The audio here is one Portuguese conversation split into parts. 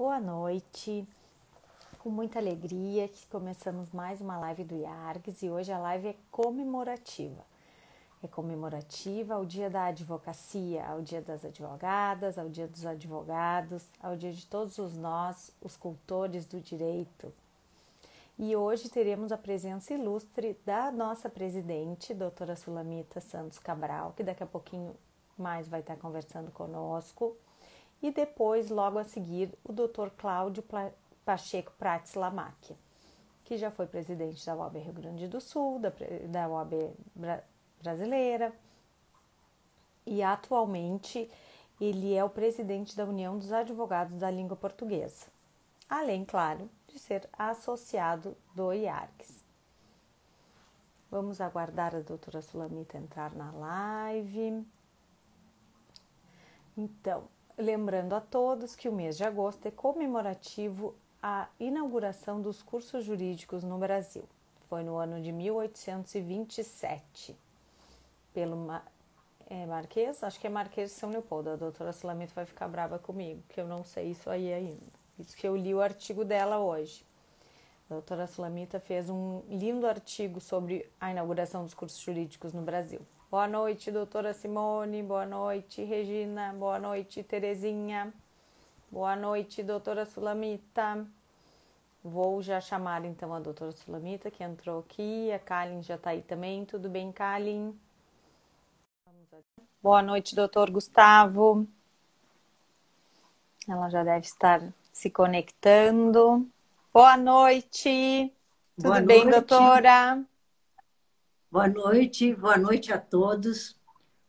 Boa noite, com muita alegria que começamos mais uma live do IARGS e hoje a live é comemorativa. É comemorativa ao dia da advocacia, ao dia das advogadas, ao dia dos advogados, ao dia de todos nós, os cultores do direito. E hoje teremos a presença ilustre da nossa presidente, doutora Sulamita Santos Cabral, que daqui a pouquinho mais vai estar conversando conosco. E depois, logo a seguir, o Dr. Cláudio Pacheco Prates Lamáquia, que já foi presidente da OAB Rio Grande do Sul, da OAB brasileira, e atualmente ele é o presidente da União dos Advogados da Língua Portuguesa, além, claro, de ser associado do IARGS. Vamos aguardar a doutora Sulamita entrar na live. Então, lembrando a todos que o mês de agosto é comemorativo à inauguração dos cursos jurídicos no Brasil. Foi no ano de 1827, pelo Marquês, acho que é Marquês de São Leopoldo. A doutora Sulamita vai ficar brava comigo, que eu não sei isso aí ainda. Isso que eu li o artigo dela hoje. A doutora Sulamita fez um lindo artigo sobre a inauguração dos cursos jurídicos no Brasil. Boa noite, doutora Simone. Boa noite, Regina. Boa noite, Terezinha. Boa noite, doutora Sulamita. Vou já chamar, então, a doutora Sulamita, que entrou aqui. A Kalin já está aí também. Tudo bem, Kalin? Boa noite, doutor Gustavo. Ela já deve estar se conectando. Boa noite. Tudo bem, doutora? Boa noite a todos.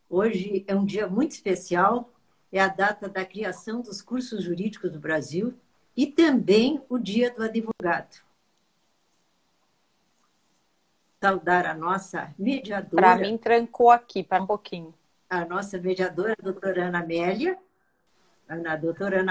Hoje é um dia muito especial, é a data da criação dos cursos jurídicos do Brasil e também o Dia do Advogado. Saudar a nossa mediadora. Para mim, trancou aqui, para um pouquinho. A nossa mediadora, a doutora Ana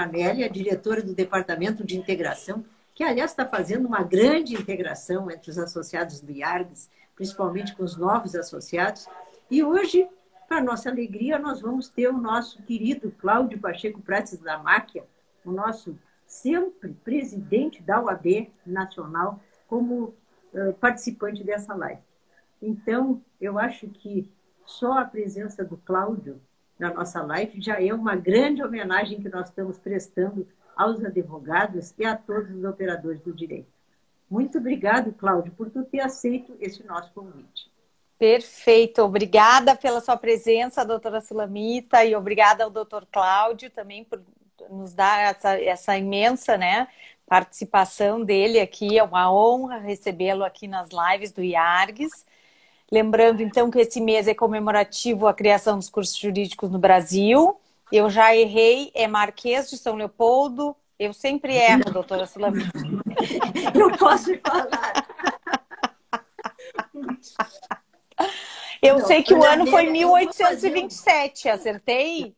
Amélia, diretora do Departamento de Integração, que, aliás, está fazendo uma grande integração entre os associados do IARGS, principalmente com os novos associados. E hoje, para nossa alegria, nós vamos ter o nosso querido Cláudio Pacheco Prates Lamáquia, o nosso sempre presidente da OAB Nacional, como participante dessa live. Então, eu acho que só a presença do Cláudio na nossa live já é uma grande homenagem que nós estamos prestando aos advogados e a todos os operadores do direito. Muito obrigado, Cláudio, por tu ter aceito esse nosso convite. Perfeito. Obrigada pela sua presença, doutora Sulamita, e obrigada ao doutor Cláudio também por nos dar essa imensa, participação dele aqui. É uma honra recebê-lo aqui nas lives do IARGS. Lembrando, então, que esse mês é comemorativo à criação dos cursos jurídicos no Brasil. Eu já errei, é Marquês de São Leopoldo. Eu sempre erro, doutora Sulamita. Não posso falar. Eu sei que o ano foi 1827, acertei?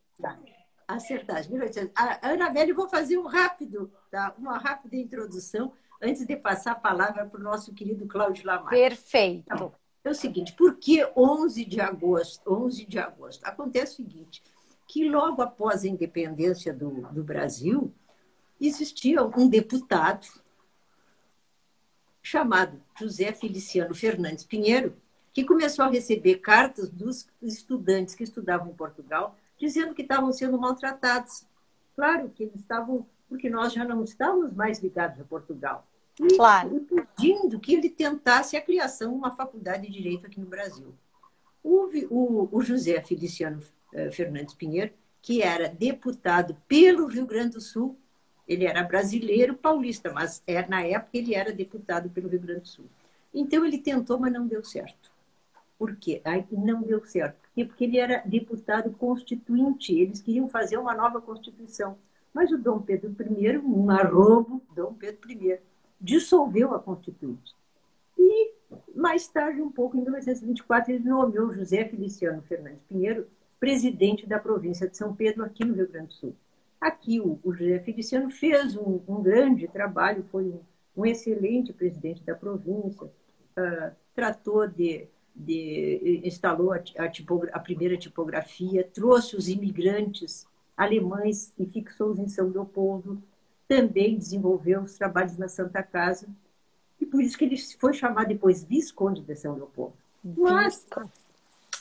Acertaste, 1800. Ana Amélia, eu vou fazer uma rápida introdução antes de passar a palavra para o nosso querido Cláudio Lamáquia. Perfeito. Então, é o seguinte, por que 11 de agosto? 11 de agosto. Acontece o seguinte, que logo após a independência do Brasil, existia um deputado chamado José Feliciano Fernandes Pinheiro, que começou a receber cartas dos estudantes que estudavam em Portugal, dizendo que estavam sendo maltratados. Claro que eles estavam, porque nós já não estávamos mais ligados a Portugal. E pedindo que ele tentasse a criação de uma faculdade de Direito aqui no Brasil. Houve o José Feliciano Fernandes Pinheiro, que era deputado pelo Rio Grande do Sul. Ele era brasileiro paulista, mas na época ele era deputado pelo Rio Grande do Sul. Então ele tentou, mas não deu certo. Por quê? Não deu certo. Porque ele era deputado constituinte. Eles queriam fazer uma nova Constituição. Mas o Dom Pedro I, um arrobo, Dom Pedro I, dissolveu a Constituinte. E mais tarde, um pouco, em 1924, ele nomeou José Feliciano Fernandes Pinheiro presidente da província de São Pedro, aqui no Rio Grande do Sul. Aqui o José Feliciano fez um grande trabalho, foi um excelente presidente da província, tratou instalou a primeira tipografia, trouxe os imigrantes alemães e fixou-os em São Leopoldo, também desenvolveu os trabalhos na Santa Casa, e por isso que ele foi chamado depois Visconde de São Leopoldo. Mas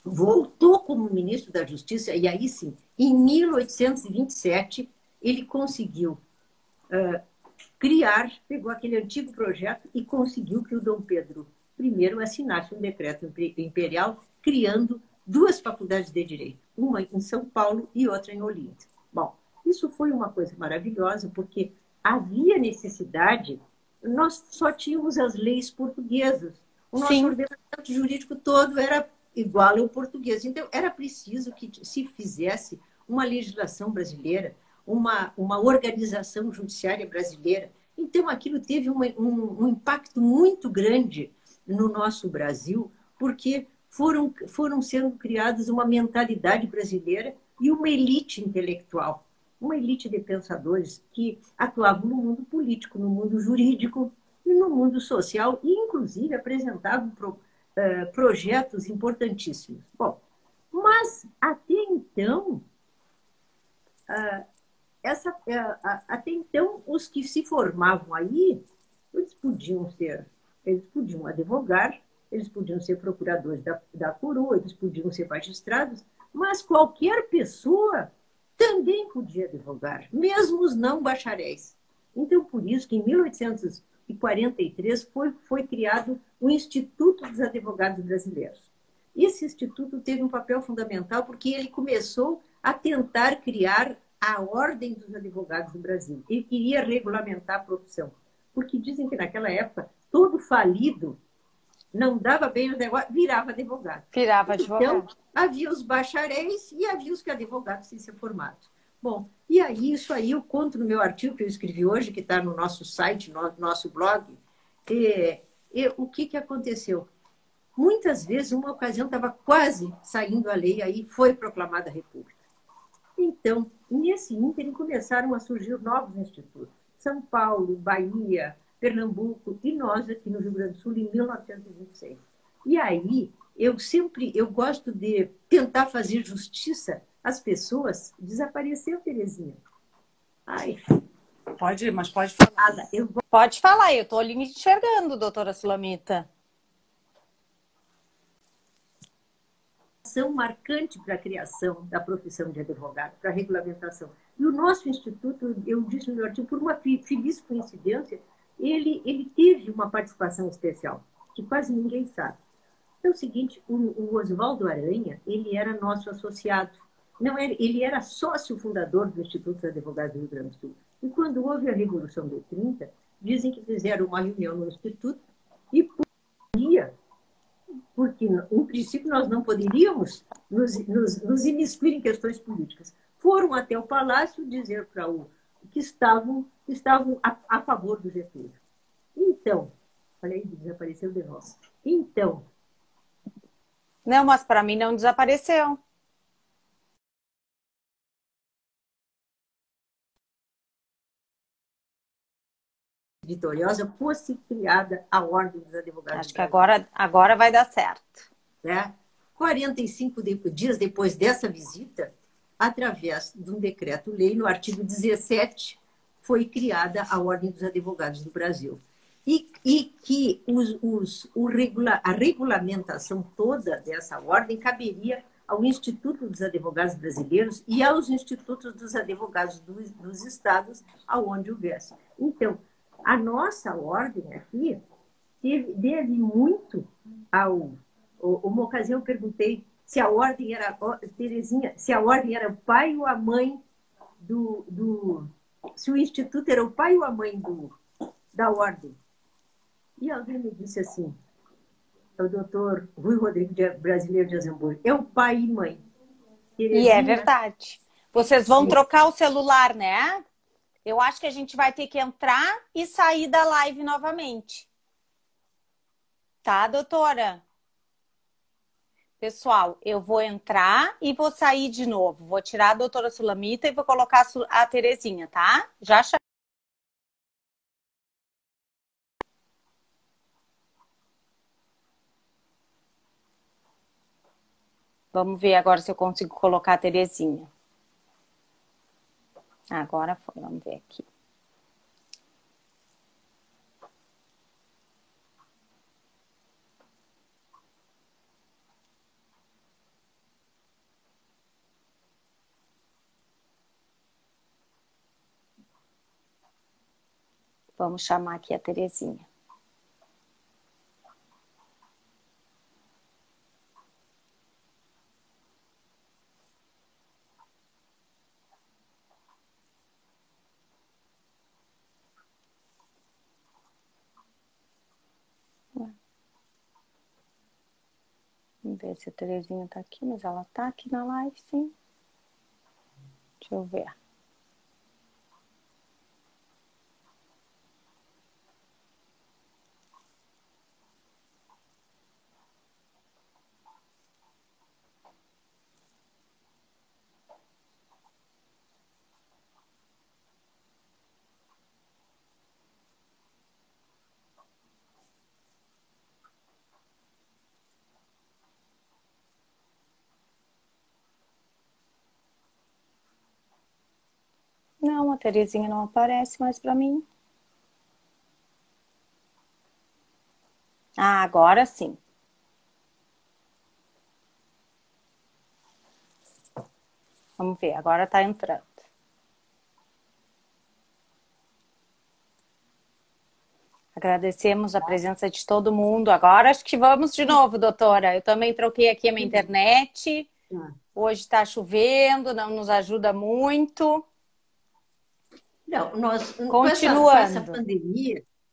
voltou como ministro da Justiça, e aí sim, em 1827, ele conseguiu pegou aquele antigo projeto e conseguiu que o Dom Pedro I assinasse um decreto imperial criando duas faculdades de direito, uma em São Paulo e outra em Olinda. Bom, isso foi uma coisa maravilhosa, porque havia necessidade, nós só tínhamos as leis portuguesas, o nosso Sim. ordenamento jurídico todo era igual ao português, então era preciso que se fizesse uma legislação brasileira, uma organização judiciária brasileira. Então, aquilo teve um impacto muito grande no nosso Brasil, porque foram sendo criadas uma mentalidade brasileira e uma elite intelectual, uma elite de pensadores que atuavam no mundo político, no mundo jurídico e no mundo social, e, inclusive, apresentavam projetos importantíssimos. Bom, mas, até então, até então, os que se formavam aí, eles podiam advogar, eles podiam ser procuradores da coroa, eles podiam ser magistrados, mas qualquer pessoa também podia advogar, mesmo os não bacharéis. Então, por isso que em 1843 foi criado o Instituto dos Advogados Brasileiros. Esse instituto teve um papel fundamental porque ele começou a tentar criar a Ordem dos Advogados do Brasil. Ele queria regulamentar a profissão, porque dizem que naquela época todo falido não dava bem o negócio, virava advogado. Virava advogado. Então, havia os bacharéis e havia os que advogados sem ser formados. Bom, e aí, isso aí eu conto no meu artigo que eu escrevi hoje, que está no nosso site, no nosso blog, o que aconteceu. Muitas vezes, uma ocasião, estava quase saindo a lei, aí foi proclamada a República. Então, nesse ínterim, começaram a surgir novos institutos. São Paulo, Bahia, Pernambuco e nós aqui no Rio Grande do Sul, em 1926. E aí, eu gosto de tentar fazer justiça às pessoas. Desapareceu, Terezinha. Ai. Mas pode falar. Pode falar, eu estou ali me enxergando, doutora Sulamita. Ação marcante para a criação da profissão de advogado, para a regulamentação. E o nosso instituto, eu disse no meu artigo, por uma feliz coincidência, ele teve uma participação especial, que quase ninguém sabe. É o seguinte, o Oswaldo Aranha, ele era nosso associado. Não era, ele era sócio fundador do Instituto dos Advogados do Rio Grande do Sul. E quando houve a Revolução de 30, dizem que fizeram uma reunião no Instituto e por dia, porque, em princípio, nós não poderíamos nos imiscuir em questões políticas. Foram até o Palácio dizer para que estavam a favor do Getúlio. Então, falei, desapareceu de nós. Então... Não, mas para mim não desapareceu. Vitoriosa, fosse criada a Ordem dos Advogados. Acho que agora vai dar certo. Né? 45 dias depois dessa visita, através de um decreto-lei, no artigo 17, foi criada a Ordem dos Advogados do Brasil. E que a regulamentação toda dessa ordem caberia ao Instituto dos Advogados Brasileiros e aos institutos dos advogados dos estados, aonde houvesse. Então, a nossa ordem aqui deve muito ao... Uma ocasião eu perguntei se a ordem era... Terezinha, se a ordem era o pai ou a mãe se o instituto era o pai ou a mãe da ordem. E alguém me disse assim, o doutor Rui Rodrigo, brasileiro de Azambuja, é o pai e mãe. Terezinha, e é verdade. Vocês vão trocar o celular, né? Eu acho que a gente vai ter que entrar e sair da live novamente. Tá, doutora? Pessoal, eu vou entrar e vou sair de novo. Vou tirar a doutora Sulamita e vou colocar a Terezinha, tá? Já chamei. Vamos ver agora se eu consigo colocar a Terezinha. Agora foi, vamos ver aqui. Vamos chamar aqui a Terezinha. Vamos ver se a Terezinha tá aqui, mas ela tá aqui na live, sim. Deixa eu ver. Não, a Terezinha não aparece mais para mim. Ah, agora sim. Vamos ver, agora tá entrando. Agradecemos a presença de todo mundo. Agora acho que vamos de novo, doutora. Eu também troquei aqui a minha internet. Hoje está chovendo, não nos ajuda muito. Não, nós, continuando.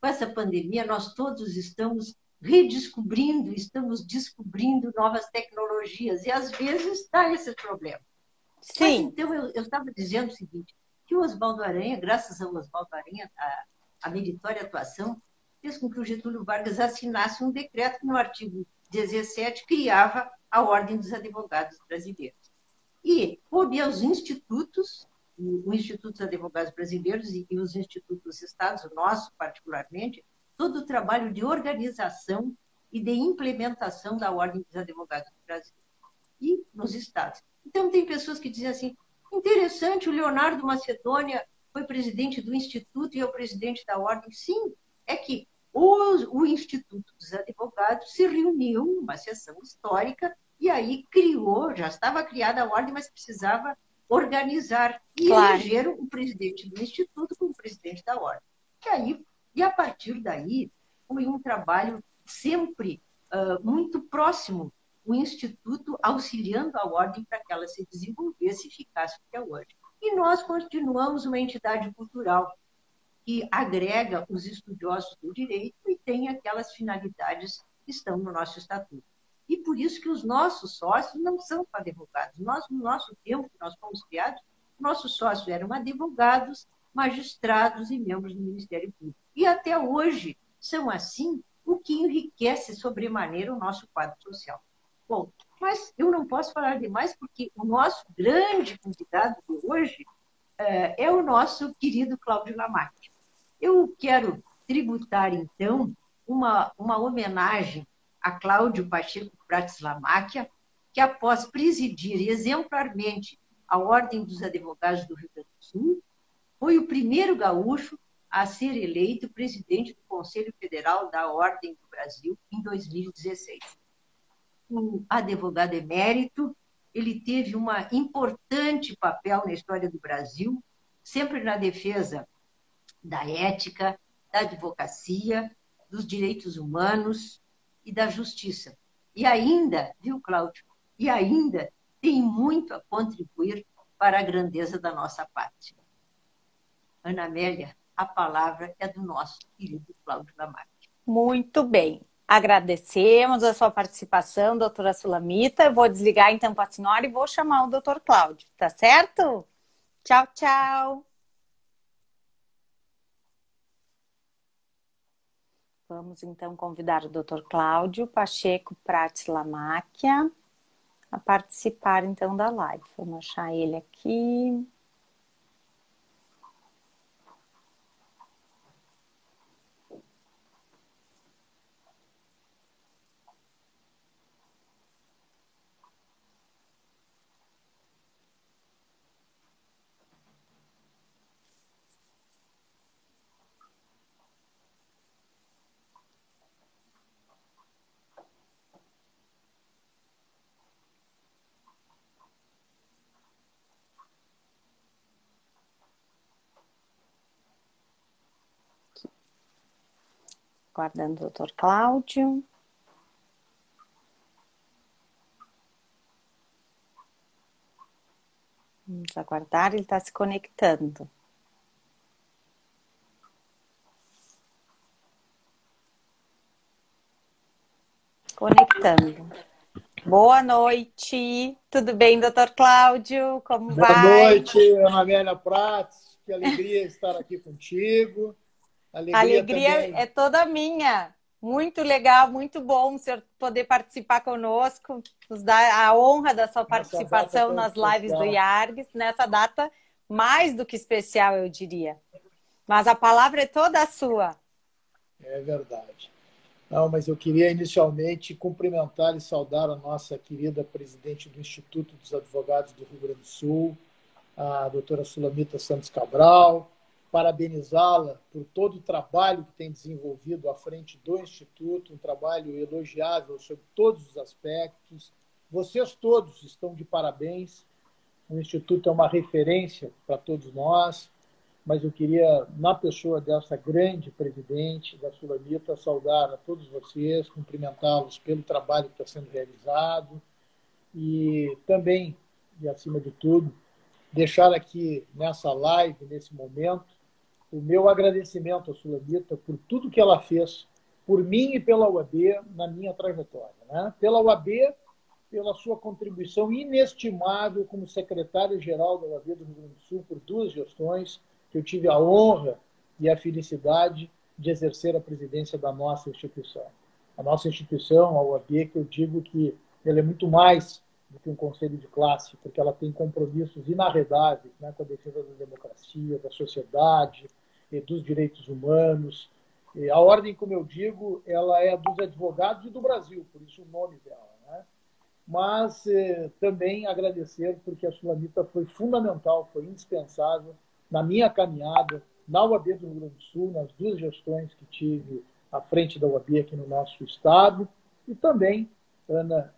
Com essa pandemia, nós todos estamos redescobrindo, estamos descobrindo novas tecnologias, e às vezes está esse problema. Sim. Mas então eu estava dizendo o seguinte, que o Oswaldo Aranha, graças ao Oswaldo Aranha, a meritória atuação, fez com que o Getúlio Vargas assinasse um decreto que no artigo 17 criava a Ordem dos Advogados Brasileiros. E coube aos institutos, o Instituto dos Advogados Brasileiros e os institutos dos estados, o nosso particularmente, todo o trabalho de organização e de implementação da Ordem dos Advogados do Brasil e nos estados. Então, tem pessoas que dizem assim, interessante, o Leonardo Macedônia foi presidente do Instituto e é o presidente da Ordem. Sim, é que o Instituto dos Advogados se reuniu numa sessão histórica e aí criou, já estava criada a Ordem, mas precisava organizar e elegeram o presidente do Instituto como presidente da Ordem. E a partir daí, foi um trabalho sempre muito próximo, o Instituto auxiliando a Ordem para que ela se desenvolvesse e ficasse até hoje. E nós continuamos uma entidade cultural que agrega os estudiosos do direito e tem aquelas finalidades que estão no nosso estatuto. E por isso que os nossos sócios não são advogados. Nós, no nosso tempo que nós fomos criados, nossos sócios eram advogados, magistrados e membros do Ministério Público. E até hoje são assim, o que enriquece sobremaneira o nosso quadro social. Bom, mas eu não posso falar demais porque o nosso grande convidado de hoje é o nosso querido Cláudio Lamarck. Eu quero tributar, então, uma homenagem a Cláudio Pacheco Prats Lamáquia, que após presidir exemplarmente a Ordem dos Advogados do Rio Grande do Sul, foi o primeiro gaúcho a ser eleito presidente do Conselho Federal da Ordem do Brasil em 2016. O advogado emérito, ele teve um importante papel na história do Brasil, sempre na defesa da ética, da advocacia, dos direitos humanos e da justiça. E ainda, viu, Cláudio? E ainda tem muito a contribuir para a grandeza da nossa pátria. Ana Amélia, a palavra é do nosso querido Cláudio Lamarck. Muito bem. Agradecemos a sua participação, doutora Sulamita. Eu vou desligar então a senhora e vou chamar o doutor Cláudio, tá certo? Tchau, tchau. Vamos então convidar o doutor Cláudio Pacheco Prats Lamáquia a participar então da live. Vamos achar ele aqui. Aguardando o doutor Cláudio. Vamos aguardar, ele está se conectando. Conectando. Boa noite. Tudo bem, doutor Cláudio? Como vai? Boa noite, Ana Amélia Prats. Que alegria estar aqui contigo. A alegria também... é toda minha. Muito legal, muito bom o senhor poder participar conosco, nos dar a honra da sua participação nas lives do IARGS, nessa data mais do que especial, eu diria. Mas a palavra é toda sua. É verdade. Não, mas eu queria inicialmente cumprimentar e saudar a nossa querida presidente do Instituto dos Advogados do Rio Grande do Sul, a doutora Sulamita Santos Cabral, parabenizá-la por todo o trabalho que tem desenvolvido à frente do Instituto, um trabalho elogiável sobre todos os aspectos. Vocês todos estão de parabéns. O Instituto é uma referência para todos nós, mas eu queria, na pessoa dessa grande presidente, da Sulamita, saudar a todos vocês, cumprimentá-los pelo trabalho que está sendo realizado e também, e acima de tudo, deixar aqui nessa live, nesse momento, o meu agradecimento à Sulamita por tudo que ela fez por mim e pela UAB na minha trajetória, né? Pela UAB, pela sua contribuição inestimável como secretário-geral da UAB do Rio Grande do Sul por 2 gestões, que eu tive a honra e a felicidade de exercer a presidência da nossa instituição. A nossa instituição, a UAB, que eu digo que ela é muito mais do que um conselho de classe, porque ela tem compromissos inarredáveis, né, com a defesa da democracia, da sociedade, dos direitos humanos. E a ordem, como eu digo, ela é dos advogados e do Brasil, por isso o nome dela, né? Mas também agradecer porque a Sulamita foi fundamental, foi indispensável na minha caminhada na UAB do Rio Grande do Sul, nas 2 gestões que tive à frente da UAB aqui no nosso estado, e também, Ana,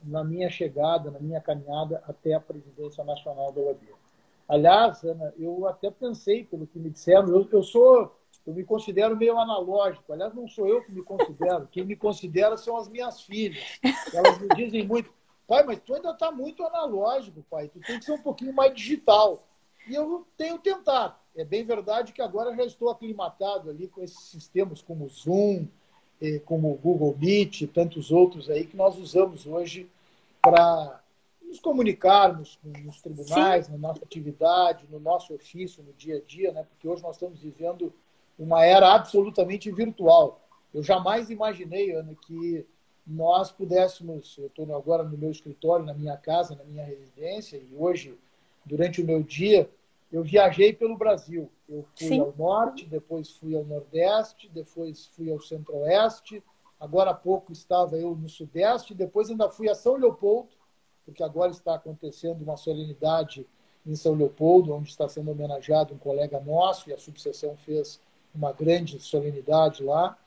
na minha chegada, na minha caminhada até a presidência nacional da UAB. Aliás, Ana, eu até pensei, pelo que me disseram, eu me considero meio analógico. Aliás, não sou eu que me considero, quem me considera são as minhas filhas. Elas me dizem muito, pai, mas tu ainda está muito analógico, pai, tu tem que ser um pouquinho mais digital. E eu tenho tentado. É bem verdade que agora já estou aclimatado ali com esses sistemas como o Zoom, como o Google Meet e tantos outros aí que nós usamos hoje para nos comunicarmos nos tribunais, na nossa atividade, no nosso ofício, no dia a dia, né? Porque hoje nós estamos vivendo uma era absolutamente virtual. Eu jamais imaginei, Ana, que nós pudéssemos... Eu estou agora no meu escritório, na minha casa, na minha residência, e hoje, durante o meu dia, eu viajei pelo Brasil. Eu fui ao norte, depois fui ao nordeste, depois fui ao centro-oeste, agora há pouco estava eu no sudeste, depois ainda fui a São Leopoldo, porque agora está acontecendo uma solenidade em São Leopoldo, onde está sendo homenageado um colega nosso, e a subseção fez uma grande solenidade lá.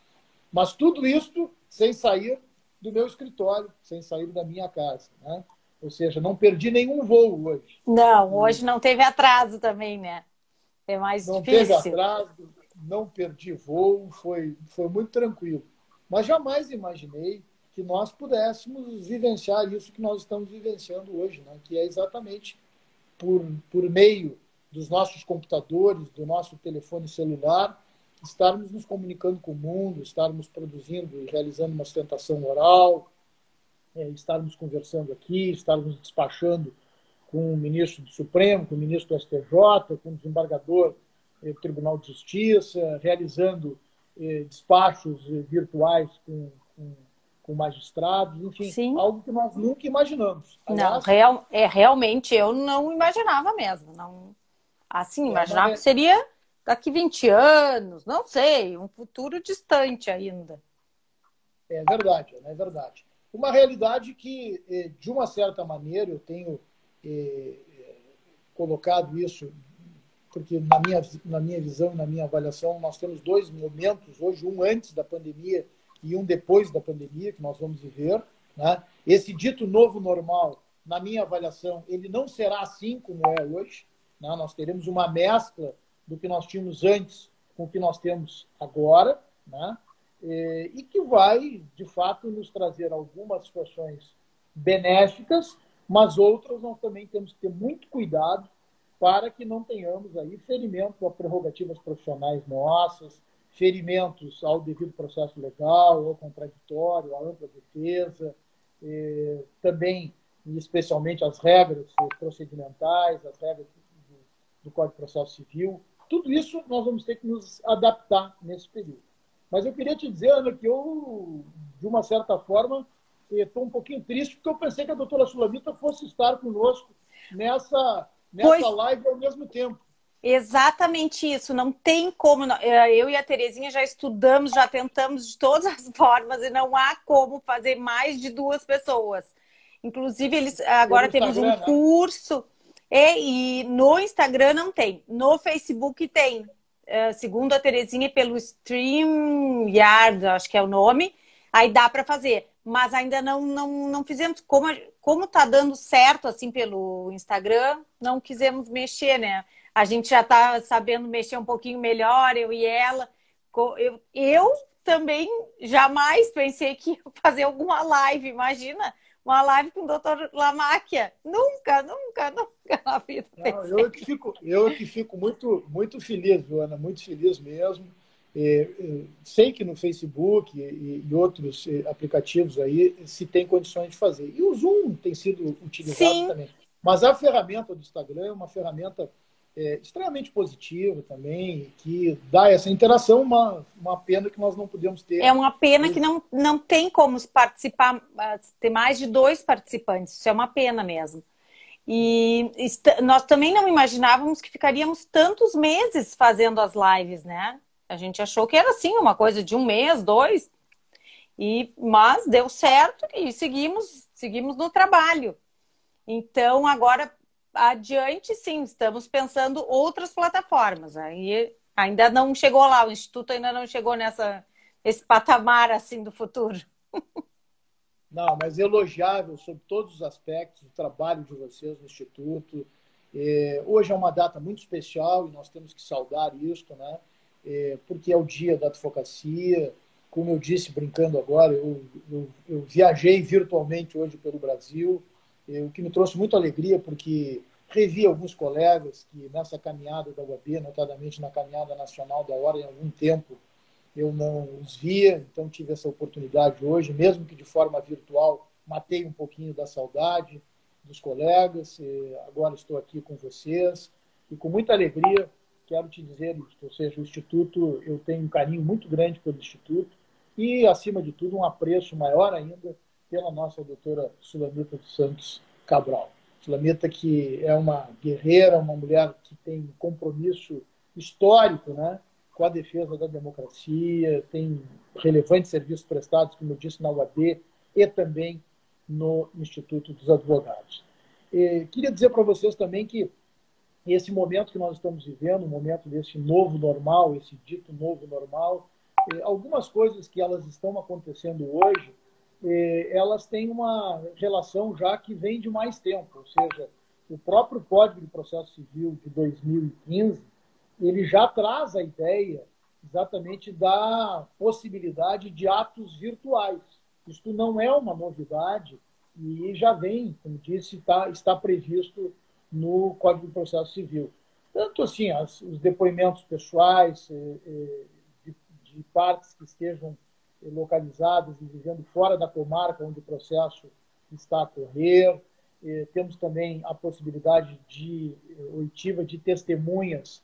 Mas tudo isso sem sair do meu escritório, sem sair da minha casa, né? Ou seja, não perdi nenhum voo hoje. Não, hoje não teve atraso também, né? É mais difícil. Não teve atraso, não perdi voo, foi muito tranquilo. Mas jamais imaginei que nós pudéssemos vivenciar isso que nós estamos vivenciando hoje, né? Que é exatamente por meio dos nossos computadores, do nosso telefone celular, estarmos nos comunicando com o mundo, estarmos produzindo e realizando uma sustentação oral, estarmos conversando aqui, estarmos despachando com o ministro do Supremo, com o ministro do STJ, com o desembargador do Tribunal de Justiça, realizando despachos virtuais com magistrados, enfim, sim, algo que nós nunca imaginamos. Aliás, realmente eu não imaginava mesmo. Não, assim, imaginava que seria daqui 20 anos, não sei, um futuro distante ainda. É verdade, é verdade. Uma realidade que, de uma certa maneira, eu tenho colocado isso, porque na minha visão, na minha avaliação, nós temos 2 momentos hoje, um antes da pandemia e um depois da pandemia, que nós vamos viver, né? Esse dito novo normal, na minha avaliação, ele não será assim como é hoje, né? Nós teremos uma mescla do que nós tínhamos antes com o que nós temos agora, né? E que vai, de fato, nos trazer algumas situações benéficas, mas outras nós também temos que ter muito cuidado para que não tenhamos aí ferimento a prerrogativas profissionais nossas, ferimentos ao devido processo legal, ao contraditório, à ampla defesa, também, e especialmente, as regras procedimentais, as regras do Código de Processo Civil. Tudo isso nós vamos ter que nos adaptar nesse período. Mas eu queria te dizer, Ana, que eu, de uma certa forma, estou um pouquinho triste, porque eu pensei que a doutora Sulamita fosse estar conosco nessa live ao mesmo tempo. Exatamente isso, não tem como. Eu e a Terezinha já estudamos, já tentamos de todas as formas e não há como fazer mais de 2 pessoas. Inclusive, agora temos um curso, e no Instagram não tem, no Facebook tem. Segundo a Terezinha, pelo StreamYard, acho que é o nome, aí dá para fazer. Mas ainda não fizemos. Como está dando certo assim pelo Instagram, não quisemos mexer, né? A gente já está sabendo mexer um pouquinho melhor, eu e ela. Eu também jamais pensei que ia fazer alguma live, imagina, uma live com o Dr. Lamáquia. Nunca na vida pensei. Não, eu que fico muito, muito feliz, Joana, muito feliz mesmo. Sei que no Facebook e outros aplicativos aí se tem condições de fazer. E o Zoom tem sido utilizado Sim. também. Mas a ferramenta do Instagram é uma ferramenta extremamente positiva também, que dá essa interação, uma pena que nós não podemos ter. É uma pena que não tem como participar, ter mais de 2 participantes. Isso é uma pena mesmo. E nós também não imaginávamos que ficaríamos tantos meses fazendo as lives, né? A gente achou que era assim, uma coisa de 1 mês, 2, mas deu certo e seguimos no trabalho. Então, agora, adiante, sim, estamos pensando outras plataformas. Aí ainda não chegou lá, o Instituto ainda não chegou nesse patamar assim do futuro. Não, mas elogiável sobre todos os aspectos do trabalho de vocês no Instituto. Hoje é uma data muito especial e nós temos que saudar isto, né? Porque é o dia da advocacia. Como eu disse, brincando agora, eu viajei virtualmente hoje pelo Brasil, o que me trouxe muita alegria, porque revi alguns colegas que nessa caminhada da UAB, notadamente na caminhada nacional da Ordem, há algum tempo eu não os via, então tive essa oportunidade hoje, mesmo que de forma virtual, matei um pouquinho da saudade dos colegas, agora estou aqui com vocês, e com muita alegria quero te dizer isso, ou seja, o Instituto, eu tenho um carinho muito grande pelo Instituto e, acima de tudo, um apreço maior ainda pela nossa doutora Sulamita dos Santos Cabral. Sulamita, que é uma guerreira, uma mulher que tem compromisso histórico, né, com a defesa da democracia, tem relevantes serviços prestados, como eu disse, na UAB e também no Instituto dos Advogados. Queria dizer para vocês também que esse momento que nós estamos vivendo, o momento desse novo normal, esse dito novo normal, algumas coisas que elas estão acontecendo hoje, elas têm uma relação já que vem de mais tempo, ou seja, o próprio Código de Processo Civil de 2015, ele já traz a ideia exatamente da possibilidade de atos virtuais. Isto não é uma novidade e já vem, como disse, está previsto no Código de Processo Civil. Tanto assim, os depoimentos pessoais de partes que estejam localizadas e vivendo fora da comarca onde o processo está a correr. Temos também a possibilidade oitiva de testemunhas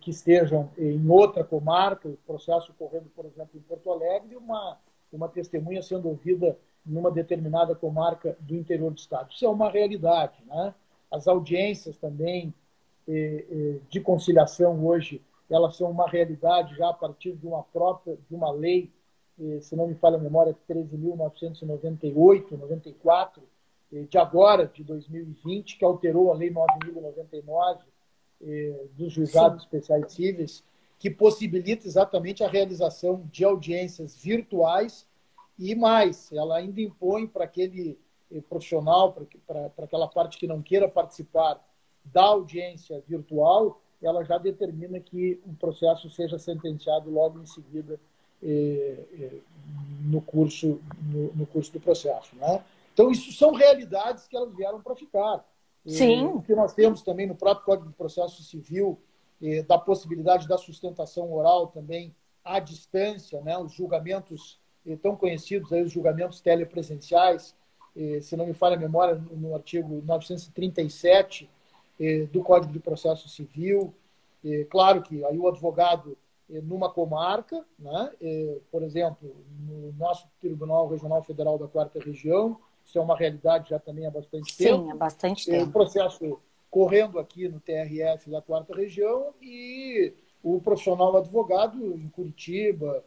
que estejam em outra comarca, o processo ocorrendo, por exemplo, em Porto Alegre, e uma testemunha sendo ouvida numa determinada comarca do interior do estado. Isso é uma realidade, né? As audiências também de conciliação hoje, elas são uma realidade já a partir de uma lei, se não me falha a memória, 13.998, 94, de agora, de 2020, que alterou a lei 9.099 dos juizados especiais cíveis, que possibilita exatamente a realização de audiências virtuais e mais, ela ainda impõe para aquele profissional, para aquela parte que não queira participar da audiência virtual, ela já determina que o processo seja sentenciado logo em seguida no curso do processo, né? Então, isso são realidades que elas vieram para ficar. Sim. O que nós temos também no próprio Código de Processo Civil, da possibilidade da sustentação oral também à distância, né? Os julgamentos tão conhecidos, aí, os julgamentos telepresenciais, se não me falha a memória, no artigo 937 do Código de Processo Civil. Claro que aí o advogado, numa comarca, né? Por exemplo, no nosso Tribunal Regional Federal da 4ª Região, isso é uma realidade já também há bastante tempo. Sim, há bastante tempo. O processo correndo aqui no TRF da 4ª Região e o profissional advogado em Curitiba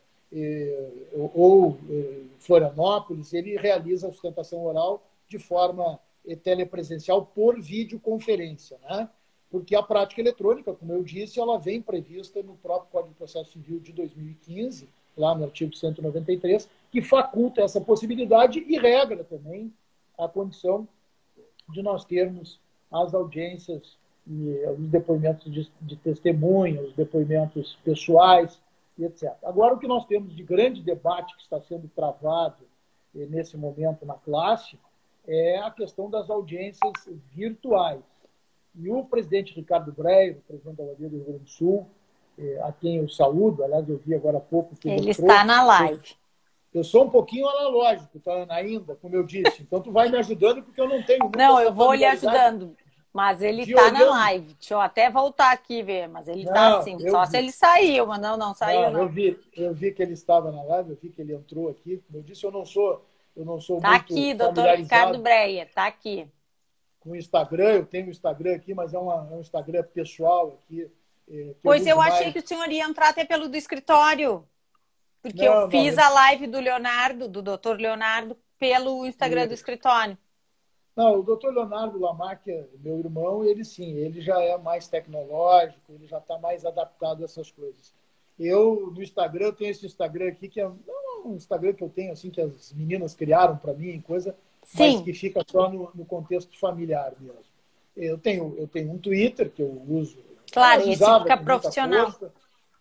ou Florianópolis, ele realiza a sustentação oral de forma telepresencial por videoconferência, né? Porque a prática eletrônica, como eu disse, ela vem prevista no próprio Código de Processo Civil de 2015, lá no artigo 193, que faculta essa possibilidade e regra também a condição de nós termos as audiências e os depoimentos de testemunha, os depoimentos pessoais, e etc. Agora, o que nós temos de grande debate que está sendo travado nesse momento na classe é a questão das audiências virtuais. E o presidente Ricardo Breyer, o presidente da OAB do Rio Grande do Sul, a quem eu saúdo, aliás, eu vi agora há pouco que ele está na live. Eu sou um pouquinho analógico, tá, ainda, como eu disse. Então, tu vai me ajudando porque eu não tenho... Não, eu vou lhe ajudando, mas ele está na live. Deixa eu até voltar aqui ver, mas ele está assim. Só se ele saiu, mas não saiu, não. Eu vi que ele estava na live, eu vi que ele entrou aqui. Como eu disse, eu não sou tá muito aqui, doutor Ricardo Breyer, está aqui. Com o Instagram, eu tenho o Instagram aqui, mas é um Instagram pessoal aqui. Pois eu achei que o senhor ia entrar até pelo do escritório. Porque eu fiz a live do Leonardo, do doutor Leonardo, pelo Instagram do escritório. Não, o doutor Leonardo Lamarck, meu irmão, ele sim, ele já é mais tecnológico, ele já está mais adaptado a essas coisas. Eu, no Instagram, eu tenho esse Instagram aqui, que é um Instagram que eu tenho, assim, que as meninas criaram para mim, coisa, sim, mas que fica só no contexto familiar mesmo. Eu tenho um Twitter que eu uso. Claro, esse fica profissional.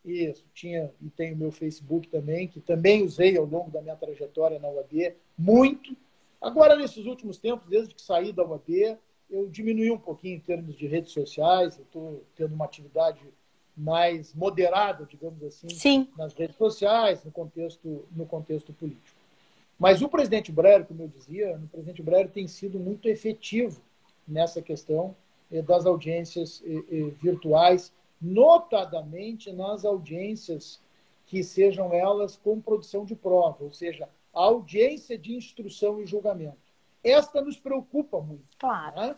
Isso, e tenho o meu Facebook também, que também usei ao longo da minha trajetória na UAB, muito. Agora, nesses últimos tempos, desde que saí da UAB, eu diminui um pouquinho em termos de redes sociais, eu estou tendo uma atividade mais moderada, digamos assim, sim, nas redes sociais, no contexto político. Mas o presidente Breyer, como eu dizia, o presidente Breyer tem sido muito efetivo nessa questão das audiências virtuais, notadamente nas audiências que sejam elas com produção de prova, ou seja, a audiência de instrução e julgamento. Esta nos preocupa muito. Claro. Né?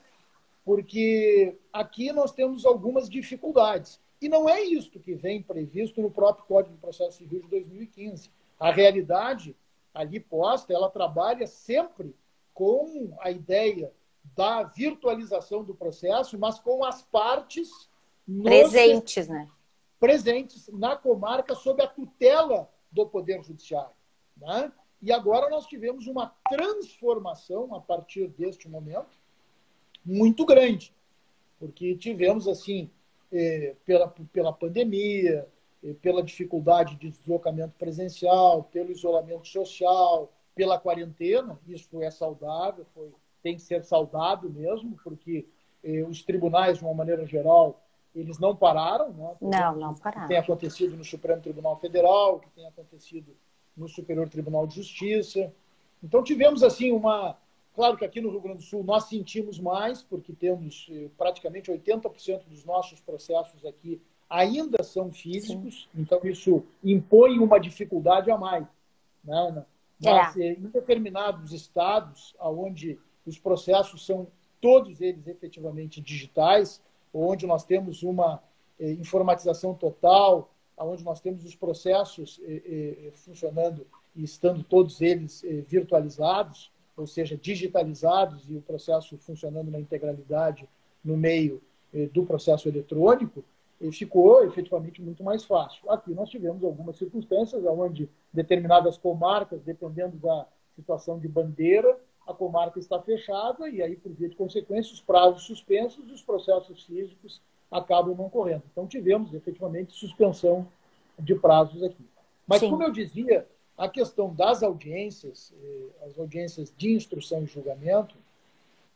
Porque aqui nós temos algumas dificuldades. E não é isto que vem previsto no próprio Código de Processo Civil de 2015. A realidade ali posta, ela trabalha sempre com a ideia da virtualização do processo, mas com as partes presentes, né? Presentes na comarca sob a tutela do Poder Judiciário. Né? E agora nós tivemos uma transformação a partir deste momento muito grande, porque tivemos, assim, pela pandemia, pela dificuldade de deslocamento presencial, pelo isolamento social, pela quarentena, isso é saudável, tem que ser saudado mesmo, porque os tribunais, de uma maneira geral, eles não pararam. Né? Não pararam. O que tem acontecido no Supremo Tribunal Federal, o que tem acontecido no Superior Tribunal de Justiça. Então, tivemos, assim, Claro que aqui no Rio Grande do Sul nós sentimos mais, porque temos praticamente 80% dos nossos processos aqui ainda são físicos, sim, então isso impõe uma dificuldade a mais. Né? Mas em determinados estados, onde os processos são todos eles efetivamente digitais, onde nós temos uma informatização total, onde nós temos os processos funcionando e estando todos eles virtualizados, ou seja, digitalizados, e o processo funcionando na integralidade no meio do processo eletrônico, ficou efetivamente muito mais fácil. Aqui nós tivemos algumas circunstâncias onde determinadas comarcas, dependendo da situação de bandeira, a comarca está fechada e aí, por via de consequência, os prazos suspensos e os processos físicos acabam não correndo. Então, tivemos efetivamente suspensão de prazos aqui. Mas, Sim. como eu dizia, a questão das audiências, as audiências de instrução e julgamento,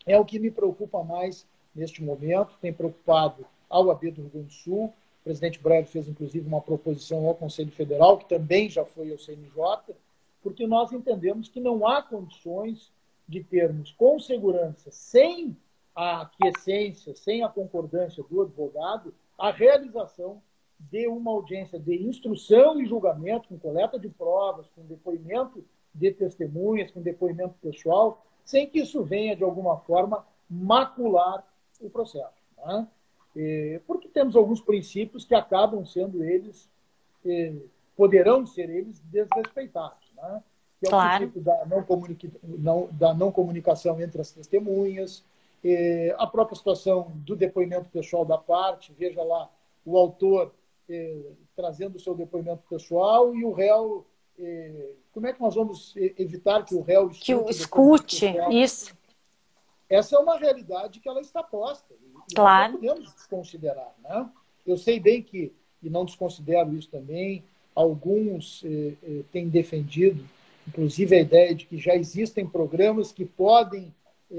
é o que me preocupa mais neste momento, tem preocupado a OAB do Rio Grande do Sul. O presidente Breyer fez, inclusive, uma proposição ao Conselho Federal, que também já foi ao CNJ, porque nós entendemos que não há condições de termos com segurança, sem a aquiescência, sem a concordância do advogado, a realização de uma audiência de instrução e julgamento, com coleta de provas, com depoimento de testemunhas, com depoimento pessoal, sem que isso venha, de alguma forma, macular o processo. Né? Porque temos alguns princípios que acabam sendo eles, poderão ser eles desrespeitados. Né? Que é o princípio da não comunicação entre as testemunhas, a própria situação do depoimento pessoal da parte, veja lá, o autor trazendo o seu depoimento pessoal e o réu... como é que nós vamos evitar que o réu escute isso? Essa é uma realidade que ela está posta. E claro. Nós não podemos desconsiderar. Né? Eu sei bem que, e não desconsidero isso também, alguns têm defendido, inclusive, a ideia de que já existem programas que podem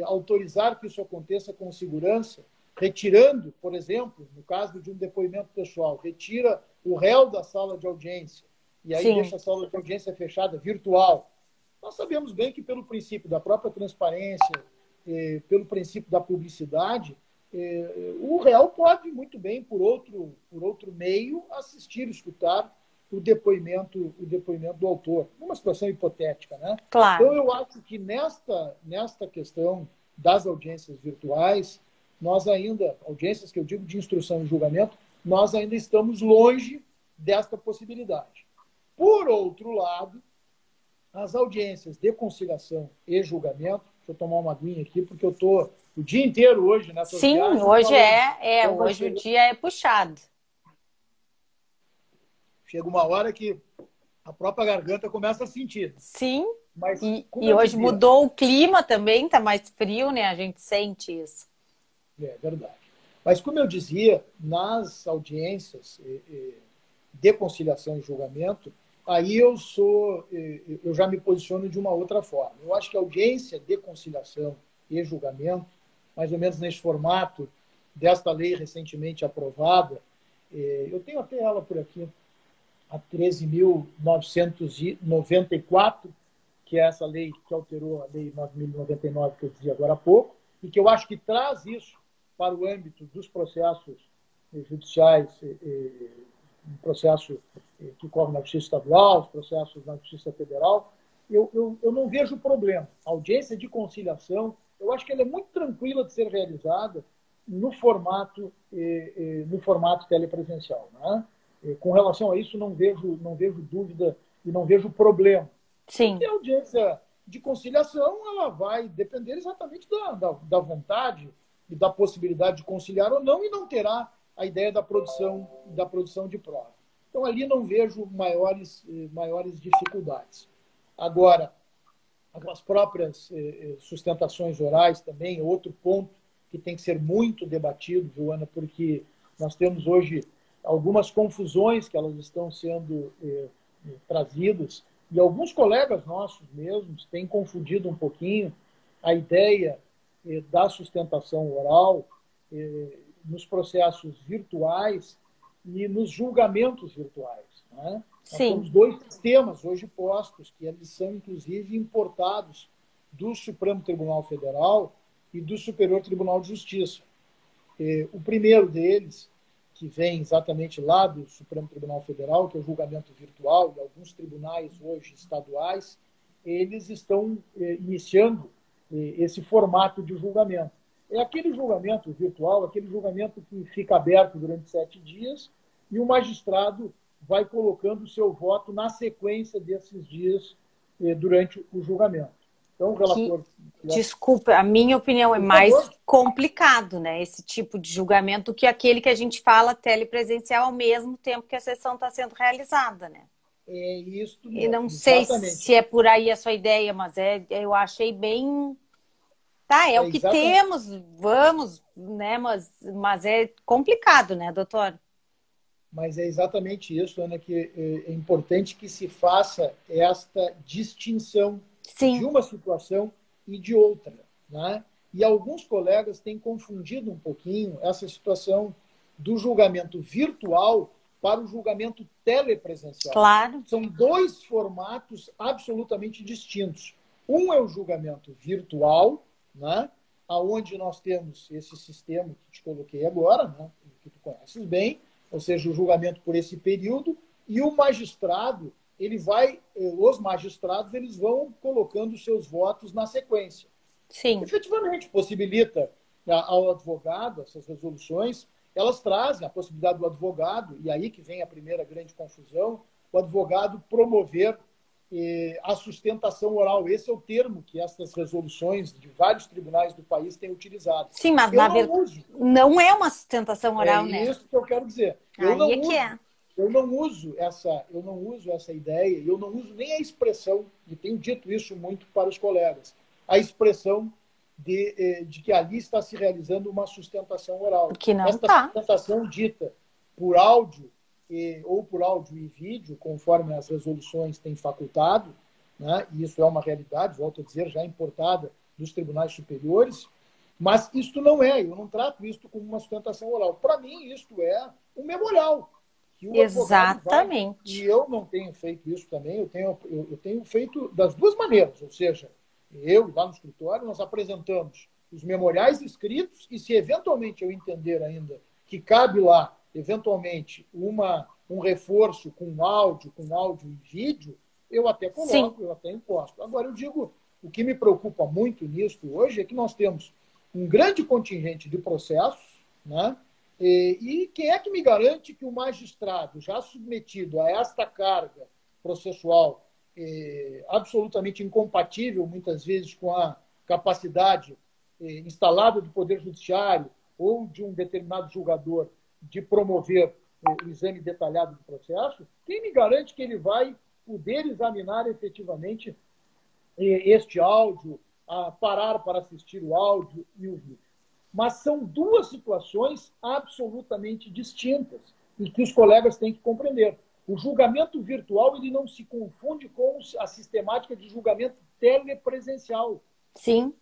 autorizar que isso aconteça com segurança, retirando, por exemplo, no caso de um depoimento pessoal, retira o réu da sala de audiência e aí deixa a sala de audiência fechada, virtual. Nós sabemos bem que, pelo princípio da própria transparência, pelo princípio da publicidade, o réu pode muito bem, por outro meio, assistir, escutar o depoimento do autor, numa situação hipotética. Né? Claro. Então, eu acho que nesta questão das audiências virtuais, nós ainda, audiências que eu digo de instrução e julgamento, nós ainda estamos longe desta possibilidade. Por outro lado, as audiências de conciliação e julgamento, deixa eu tomar uma aguinha aqui, porque eu estou o dia inteiro hoje nessa viagem. Sim, hoje então, hoje o dia é puxado. Chega uma hora que a própria garganta começa a sentir. Sim, mas, e hoje mudou o clima também, está mais frio, né? A gente sente isso. É verdade. Mas, como eu dizia, nas audiências de conciliação e julgamento, aí eu já me posiciono de uma outra forma. Eu acho que a audiência de conciliação e julgamento, mais ou menos nesse formato desta lei recentemente aprovada, eu tenho até ela por aqui, a 13.994, que é essa lei que alterou a lei 9.099, que eu dizia agora há pouco, e que eu acho que traz isso para o âmbito dos processos judiciais, processo que corre na Justiça Estadual, os processos na Justiça Federal, eu não vejo problema. A audiência de conciliação, eu acho que ela é muito tranquila de ser realizada no formato telepresencial. Né? Com relação a isso, não vejo dúvida e não vejo problema. Sim. Porque a audiência de conciliação ela vai depender exatamente da vontade e da possibilidade de conciliar ou não, e não terá a ideia da produção de prova. Então, ali não vejo maiores dificuldades. Agora, as próprias sustentações orais também, outro ponto que tem que ser muito debatido, Joana, porque nós temos hoje algumas confusões que elas estão sendo trazidas, e alguns colegas nossos mesmos têm confundido um pouquinho a ideia da sustentação oral nos processos virtuais e nos julgamentos virtuais. Né? Nós temos dois sistemas hoje postos, que eles são, inclusive, importados do Supremo Tribunal Federal e do Superior Tribunal de Justiça. O primeiro deles, que vem exatamente lá do Supremo Tribunal Federal, que é o julgamento virtual, e alguns tribunais hoje estaduais, eles estão iniciando esse formato de julgamento. É aquele julgamento virtual, aquele julgamento que fica aberto durante 7 dias e o magistrado vai colocando o seu voto na sequência desses dias durante o julgamento. Então, o relator... Desculpa, a minha opinião é mais complicado, né? Esse tipo de julgamento do que aquele que a gente fala telepresencial ao mesmo tempo que a sessão está sendo realizada, né? É isso mesmo. E não sei se é por aí a sua ideia, mas eu achei bem... Tá, é o que temos, vamos, né? Mas é complicado, né, doutor? mas é exatamente isso, Ana, que é importante que se faça esta distinção Sim. de uma situação e de outra, né? E alguns colegas têm confundido um pouquinho essa situação do julgamento virtual para o julgamento telepresencial. Claro. São dois formatos absolutamente distintos. Um é o julgamento virtual, né? Onde nós temos esse sistema que te coloquei agora, né? Que tu conheces bem, ou seja, o julgamento por esse período, e o magistrado, os magistrados eles vão colocando os seus votos na sequência. Sim. Efetivamente, possibilita ao advogado, essas resoluções, elas trazem a possibilidade do advogado, e aí que vem a primeira grande confusão, o advogado promover a sustentação oral. Esse é o termo que essas resoluções de vários tribunais do país têm utilizado. Sim, mas eu não uso. Não é uma sustentação oral, né? É isso que eu quero dizer. Eu não uso essa ideia, eu não uso nem a expressão, e tenho dito isso muito para os colegas, a expressão de que ali está se realizando uma sustentação oral. Que não Esta sustentação dita por áudio ou por áudio e vídeo, conforme as resoluções têm facultado, né? E isso é uma realidade, volto a dizer, já importada dos tribunais superiores, mas isto não eu não trato isto como uma sustentação oral. Para mim, isto é um memorial. Que o exatamente. E eu não tenho feito isso também, eu tenho feito das duas maneiras, ou seja, eu, lá no escritório, nós apresentamos os memoriais escritos e se eventualmente eu entender ainda que cabe lá, eventualmente, um reforço com áudio e vídeo, eu até coloco, sim, eu até imposto. Agora, eu digo, o que me preocupa muito nisso hoje é que nós temos um grande contingente de processos, né? E quem é que me garante que o magistrado, já submetido a esta carga processual absolutamente incompatível, muitas vezes, com a capacidade instalada do Poder Judiciário ou de um determinado julgador de promover o exame detalhado do processo, quem me garante que ele vai poder examinar efetivamente este áudio, parar para assistir o áudio e o vídeo? Mas são duas situações absolutamente distintas e que os colegas têm que compreender. O julgamento virtual ele não se confunde com a sistemática de julgamento telepresencial. Sim.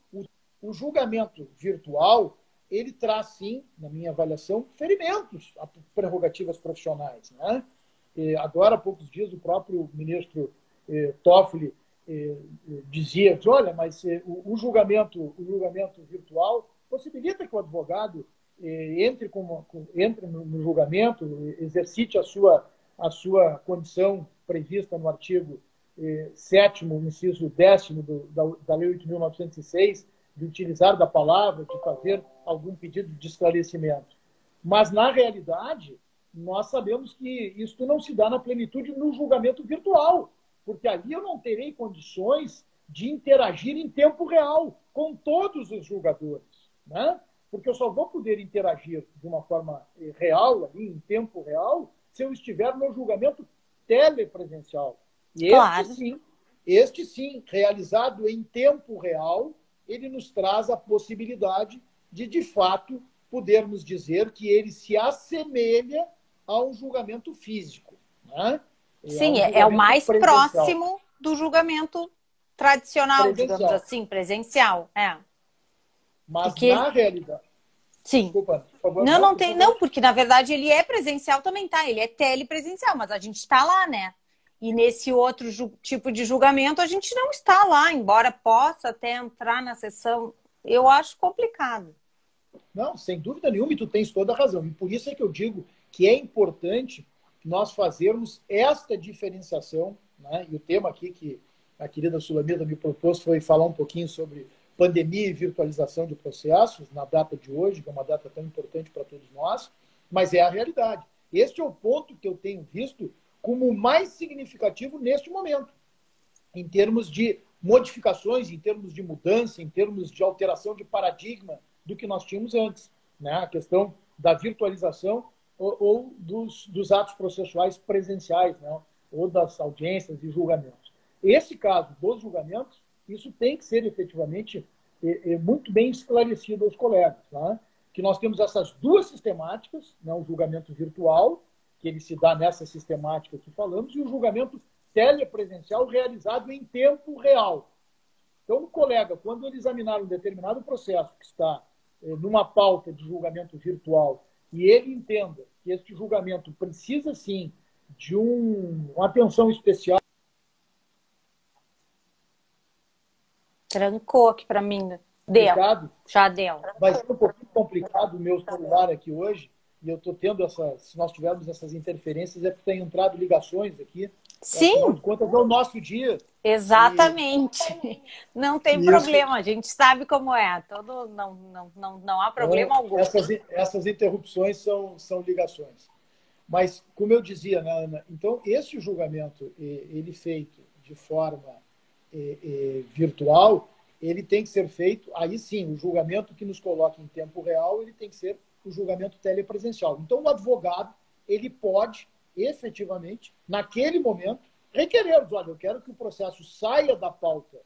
O julgamento virtual, ele traz, sim, na minha avaliação, ferimentos a prerrogativas profissionais, né? Agora, há poucos dias, o próprio ministro Toffoli dizia, olha, mas o julgamento virtual possibilita que o advogado entre no julgamento, exercite a sua condição prevista no artigo 7º, inciso 10º da Lei 8.906, de utilizar da palavra, de fazer algum pedido de esclarecimento. Mas, na realidade, nós sabemos que isso não se dá na plenitude no julgamento virtual, porque ali eu não terei condições de interagir em tempo real com todos os julgadores, né? Porque eu só vou poder interagir de uma forma real, ali, em tempo real, se eu estiver no julgamento telepresencial. E claro, este sim, realizado em tempo real, ele nos traz a possibilidade de fato, podermos dizer que ele se assemelha a um julgamento físico, né? Sim, é o mais próximo do julgamento tradicional, digamos assim, presencial. Mas na realidade... Sim. Desculpa, por favor. Não, porque na verdade ele é presencial também, tá? Ele é telepresencial, mas a gente está lá, né? E nesse outro tipo de julgamento a gente não está lá, embora possa até entrar na sessão. Eu acho complicado. Não, sem dúvida nenhuma, e tu tens toda a razão. E por isso é que eu digo que é importante nós fazermos esta diferenciação, né? E o tema aqui que a querida Sulamita me propôs foi falar um pouquinho sobre pandemia e virtualização de processos na data de hoje, que é uma data tão importante para todos nós, mas é a realidade. Este é o ponto que eu tenho visto como o mais significativo neste momento, em termos de modificações, em termos de mudança, em termos de alteração de paradigma do que nós tínhamos antes, né? A questão da virtualização ou dos atos processuais presenciais, né? Ou das audiências e julgamentos. Esse caso dos julgamentos, isso tem que ser efetivamente muito bem esclarecido aos colegas, né? Que nós temos essas duas sistemáticas, né? O julgamento virtual, que ele se dá nessa sistemática que falamos, e o julgamento telepresencial realizado em tempo real. Então, o colega, quando ele examinar um determinado processo que está numa pauta de julgamento virtual e ele entenda que este julgamento precisa, sim, de uma atenção especial. Trancou aqui para mim. Deu. Já deu. Vai ser um pouquinho complicado o meu celular aqui hoje, e eu estou tendo se nós tivermos essas interferências, é porque tem entrado ligações aqui. Sim. Afinal de contas, é o nosso dia. Exatamente. Não tem problema, a gente sabe como é. Não há problema algum. Essas interrupções são ligações. Mas, como eu dizia, né, Ana, então, esse julgamento, ele feito de forma virtual, ele tem que ser feito, aí sim, o julgamento que nos coloca em tempo real, ele tem que ser o julgamento telepresencial. Então, o advogado, ele pode, efetivamente, naquele momento, requerer, olha, eu quero que o processo saia da pauta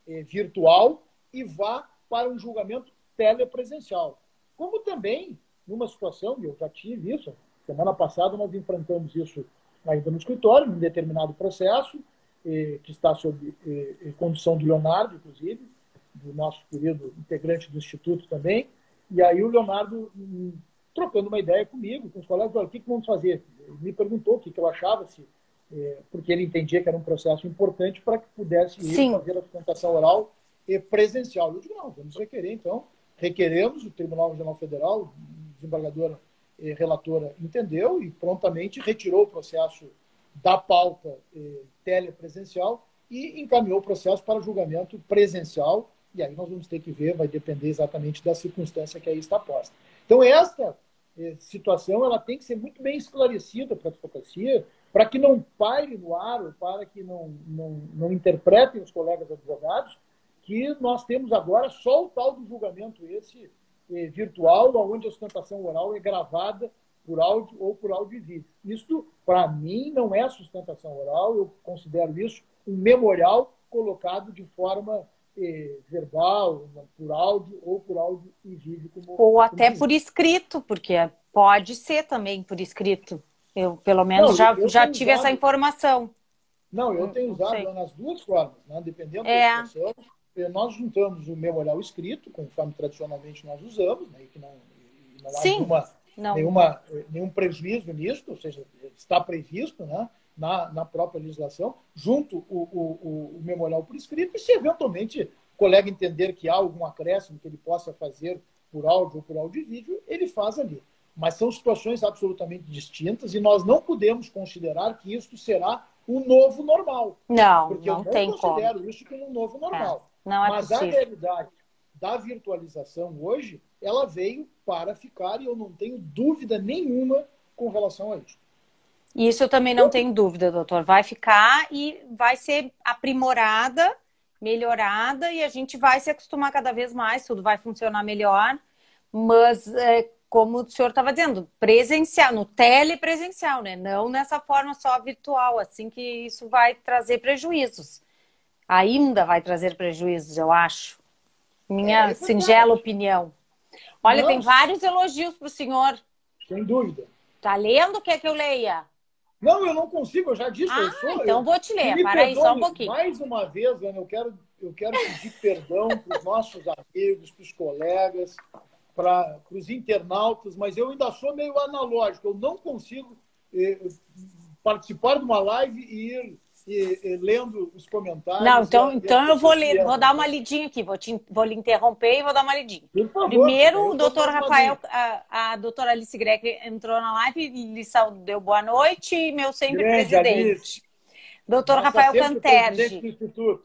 virtual e vá para um julgamento telepresencial. Como também, numa situação, e eu já tive isso, semana passada nós enfrentamos isso ainda no escritório, num determinado processo, que está sob condução do Leonardo, inclusive, do nosso querido integrante do Instituto também, e aí o Leonardo, trocando uma ideia comigo, com os colegas, olha, o que vamos fazer? Ele me perguntou o que eu achava, porque ele entendia que era um processo importante para que pudesse ir fazer a sustentação oral e presencial. Eu digo, não, vamos requerer, então. Requeremos, o Tribunal Regional Federal, a desembargadora relatora entendeu e prontamente retirou o processo da pauta telepresencial e encaminhou o processo para julgamento presencial, e aí nós vamos ter que ver, vai depender exatamente da circunstância que aí está posta. Então, esta situação ela tem que ser muito bem esclarecida para a advocacia, para que não paire no ar, ou para que não interpretem os colegas advogados, que nós temos agora só o tal do julgamento virtual, onde a sustentação oral é gravada por áudio ou por áudio e vídeo. Isso, para mim, não é sustentação oral, eu considero isso um memorial colocado de forma verbal, por áudio ou por áudio e vídeo. Ou até por escrito, porque pode ser também por escrito. Eu, pelo menos, já tive essa informação. Não, eu tenho usado nas duas formas, né? Dependendo da situação. Nós juntamos o memorial escrito, conforme tradicionalmente nós usamos, né? E que não há nenhum prejuízo nisso, ou seja, está previsto, né? Na própria legislação, junto o memorial por escrito, e se eventualmente o colega entender que há algum acréscimo que ele possa fazer por áudio ou por áudio e vídeo, ele faz ali. Mas são situações absolutamente distintas e nós não podemos considerar que isto será o novo normal. Não, porque não eu tem não considero como. isso como um novo normal. Não é Mas possível. a realidade da virtualização hoje, ela veio para ficar e eu não tenho dúvida nenhuma com relação a isso. Isso eu também não tenho dúvida, doutor. Vai ficar e vai ser aprimorada, melhorada, e a gente vai se acostumar cada vez mais, tudo vai funcionar melhor. Mas, como o senhor estava dizendo, presencial, no telepresencial, né? Não nessa forma só virtual, assim que isso vai trazer prejuízos. Ainda vai trazer prejuízos, eu acho. Minha singela opinião. Olha, tem vários elogios para o senhor. Sem dúvida. Tá lendo o que é que eu leia? Não, eu não consigo, eu já disse. Então vou te ler. Para aí só um pouquinho. Mais uma vez, Ana, eu quero pedir perdão para os nossos amigos, para os colegas, para os internautas, mas eu ainda sou meio analógico. Eu não consigo participar de uma live e ir lendo os comentários. Não, então eu vou dar uma lidinha aqui, vou lhe interromper e vou dar uma lidinha. Por favor, primeiro, o doutor Rafael, a doutora Alice Greco entrou na live e lhe deu boa noite, e meu sempre presidente. Alice. Doutor Rafael Canterge. Do Instituto.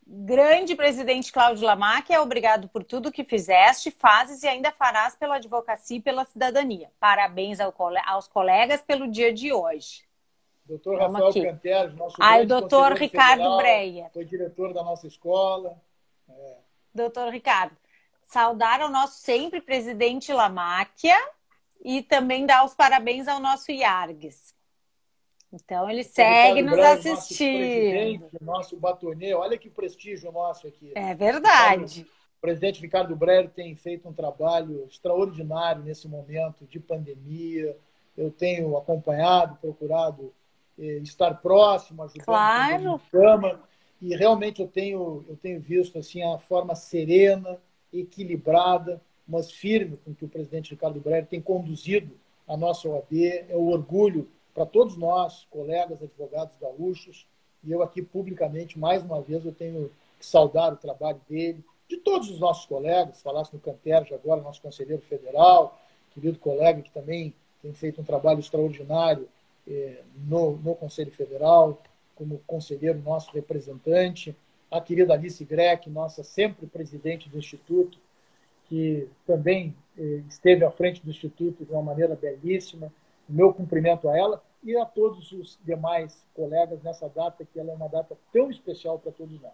Grande presidente Cláudio Lamáquia, obrigado por tudo que fizeste, fazes e ainda farás pela advocacia e pela cidadania. Parabéns aos colegas pelo dia de hoje. Doutor Rafael Canterge, nosso o doutor Ricardo Breia. Foi diretor da nossa escola. Doutor Ricardo, saudar ao nosso sempre presidente Lamáquia e também dar os parabéns ao nosso IARGS. Então, ele segue nos assistindo. Nosso batonê, olha que prestígio nosso aqui. É verdade. O presidente Ricardo Breyer tem feito um trabalho extraordinário nesse momento de pandemia, eu tenho acompanhado, procurado estar próximo, ajudando Claro. na Câmara, e realmente eu tenho visto assim, a forma serena, equilibrada, mas firme com que o presidente Ricardo Breyer tem conduzido a nossa OAB. É um orgulho para todos nós, colegas advogados gaúchos, e eu aqui publicamente, mais uma vez, eu tenho que saudar o trabalho dele, de todos os nossos colegas, falasse no Canterge agora, nosso conselheiro federal, querido colega que também tem feito um trabalho extraordinário no Conselho Federal, como conselheiro nosso representante, a querida Alice Greck, nossa sempre presidente do Instituto, que também esteve à frente do Instituto de uma maneira belíssima. O meu cumprimento a ela e a todos os demais colegas nessa data, que ela é uma data tão especial para todos nós.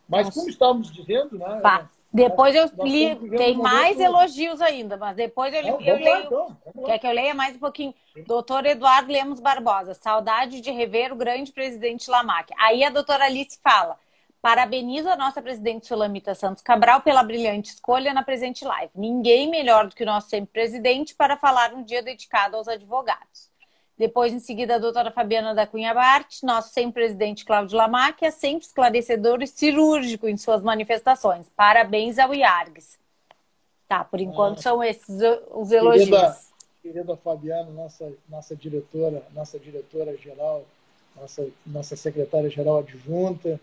Mas, como estávamos dizendo, né? Depois eu li, tem um mais elogios ainda, mas depois eu leio. Então, Quer que eu leia mais um pouquinho? Doutor Eduardo Lemos Barbosa, saudade de rever o grande presidente Lamarck. Aí a doutora Alice fala: parabenizo a nossa presidente Sulamita Santos Cabral pela brilhante escolha na presente live. Ninguém melhor do que o nosso sempre presidente para falar um dia dedicado aos advogados. Depois, em seguida, a doutora Fabiana da Cunha Bart, nosso sempre presidente Cláudio Lamarck, é sempre esclarecedor e cirúrgico em suas manifestações. Parabéns ao IARGS. Tá, por enquanto são esses os elogios. Querida Fabiana, nossa diretora-geral, nossa secretária-geral adjunta,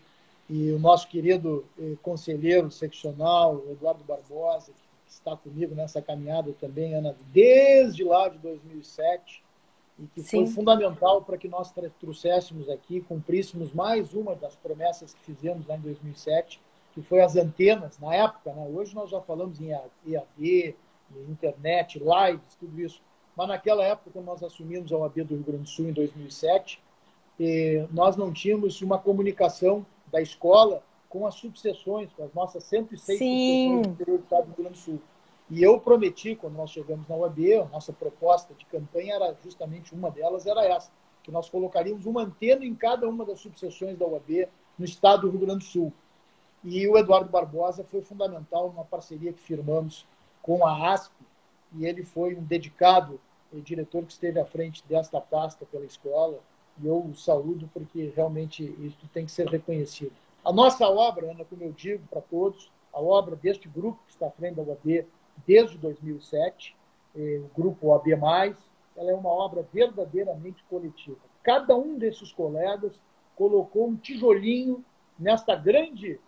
e o nosso querido conselheiro seccional, Eduardo Barbosa, que está comigo nessa caminhada também, Ana, desde lá de 2007, e que foi fundamental para que nós trouxéssemos aqui, cumpríssemos mais uma das promessas que fizemos lá em 2007, que foi as antenas, na época, né? Hoje nós já falamos em EAD, internet, lives, tudo isso, mas naquela época, quando nós assumimos a OAB do Rio Grande do Sul, em 2007, nós não tínhamos uma comunicação da escola com as subseções, com as nossas 106 subseções do interior do estado do Rio Grande do Sul. E eu prometi, quando nós chegamos na OAB, a nossa proposta de campanha era justamente uma delas, era essa, que nós colocaríamos uma antena em cada uma das subseções da OAB no estado do Rio Grande do Sul. E o Eduardo Barbosa foi fundamental numa parceria que firmamos com a ASP, e ele foi um dedicado diretor que esteve à frente desta pasta pela escola, e eu o saúdo porque realmente isso tem que ser reconhecido. A nossa obra, Ana, como eu digo para todos, a obra deste grupo que está à frente da OAB desde 2007, o grupo OAB+, ela é uma obra verdadeiramente coletiva. Cada um desses colegas colocou um tijolinho nesta grande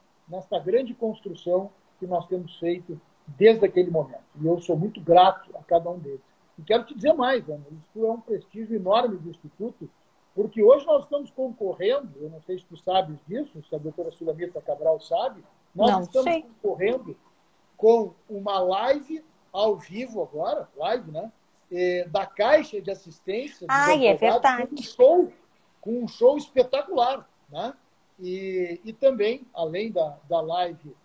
construção que nós temos feito desde aquele momento. E eu sou muito grato a cada um deles. E quero te dizer mais, Ana, isso é um prestígio enorme do Instituto, porque hoje nós estamos concorrendo, eu não sei se tu sabes disso, se a doutora Sulamita Cabral sabe, nós estamos concorrendo com uma live ao vivo agora, né? Da Caixa de Assistência dos Advogados, é verdade. Com um show espetacular, né? E também, além da live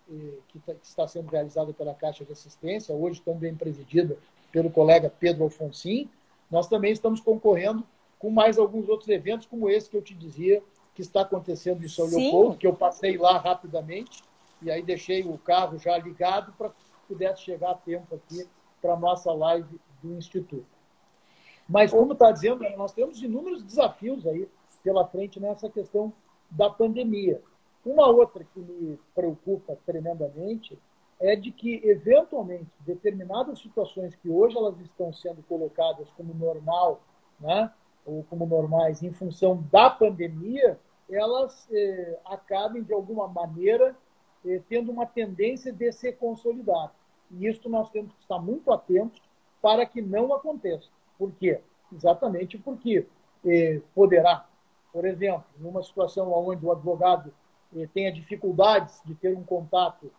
que está sendo realizada pela Caixa de Assistência, hoje também presidida pelo colega Pedro Alfonsin, nós também estamos concorrendo com mais alguns outros eventos, como esse que eu te dizia, que está acontecendo em São Leopoldo, que eu passei lá rapidamente, e aí deixei o carro já ligado para que pudesse chegar a tempo aqui para a nossa live do Instituto. Mas, como está dizendo, nós temos inúmeros desafios aí pela frente nessa questão da pandemia. Uma outra que me preocupa tremendamente é de que, eventualmente, determinadas situações que hoje elas estão sendo colocadas como normal, né, ou como normais em função da pandemia, elas acabem, de alguma maneira, tendo uma tendência de se consolidar. E isso nós temos que estar muito atentos para que não aconteça. Por quê? Exatamente porque poderá, por exemplo, numa situação onde o advogado tenha dificuldades de ter um contato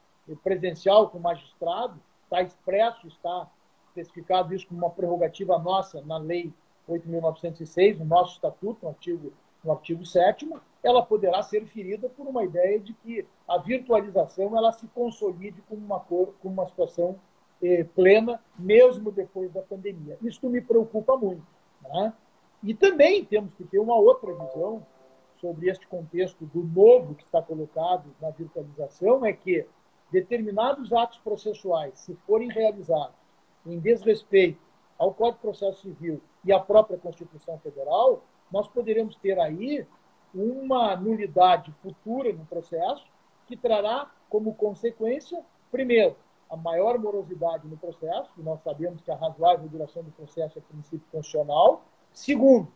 presencial com o magistrado, está expresso, está especificado isso como uma prerrogativa nossa na Lei 8.906, no nosso estatuto, no artigo 7º, ela poderá ser ferida por uma ideia de que a virtualização ela se consolide como uma situação plena, mesmo depois da pandemia. Isso me preocupa muito, né? E também temos que ter uma outra visão sobre este contexto do novo que está colocado na virtualização, é que determinados atos processuais, se forem realizados em desrespeito ao Código de Processo Civil e a própria Constituição Federal, nós poderemos ter aí uma nulidade futura no processo que trará como consequência, primeiro, a maior morosidade no processo, e nós sabemos que a razoável duração do processo é princípio constitucional. Segundo,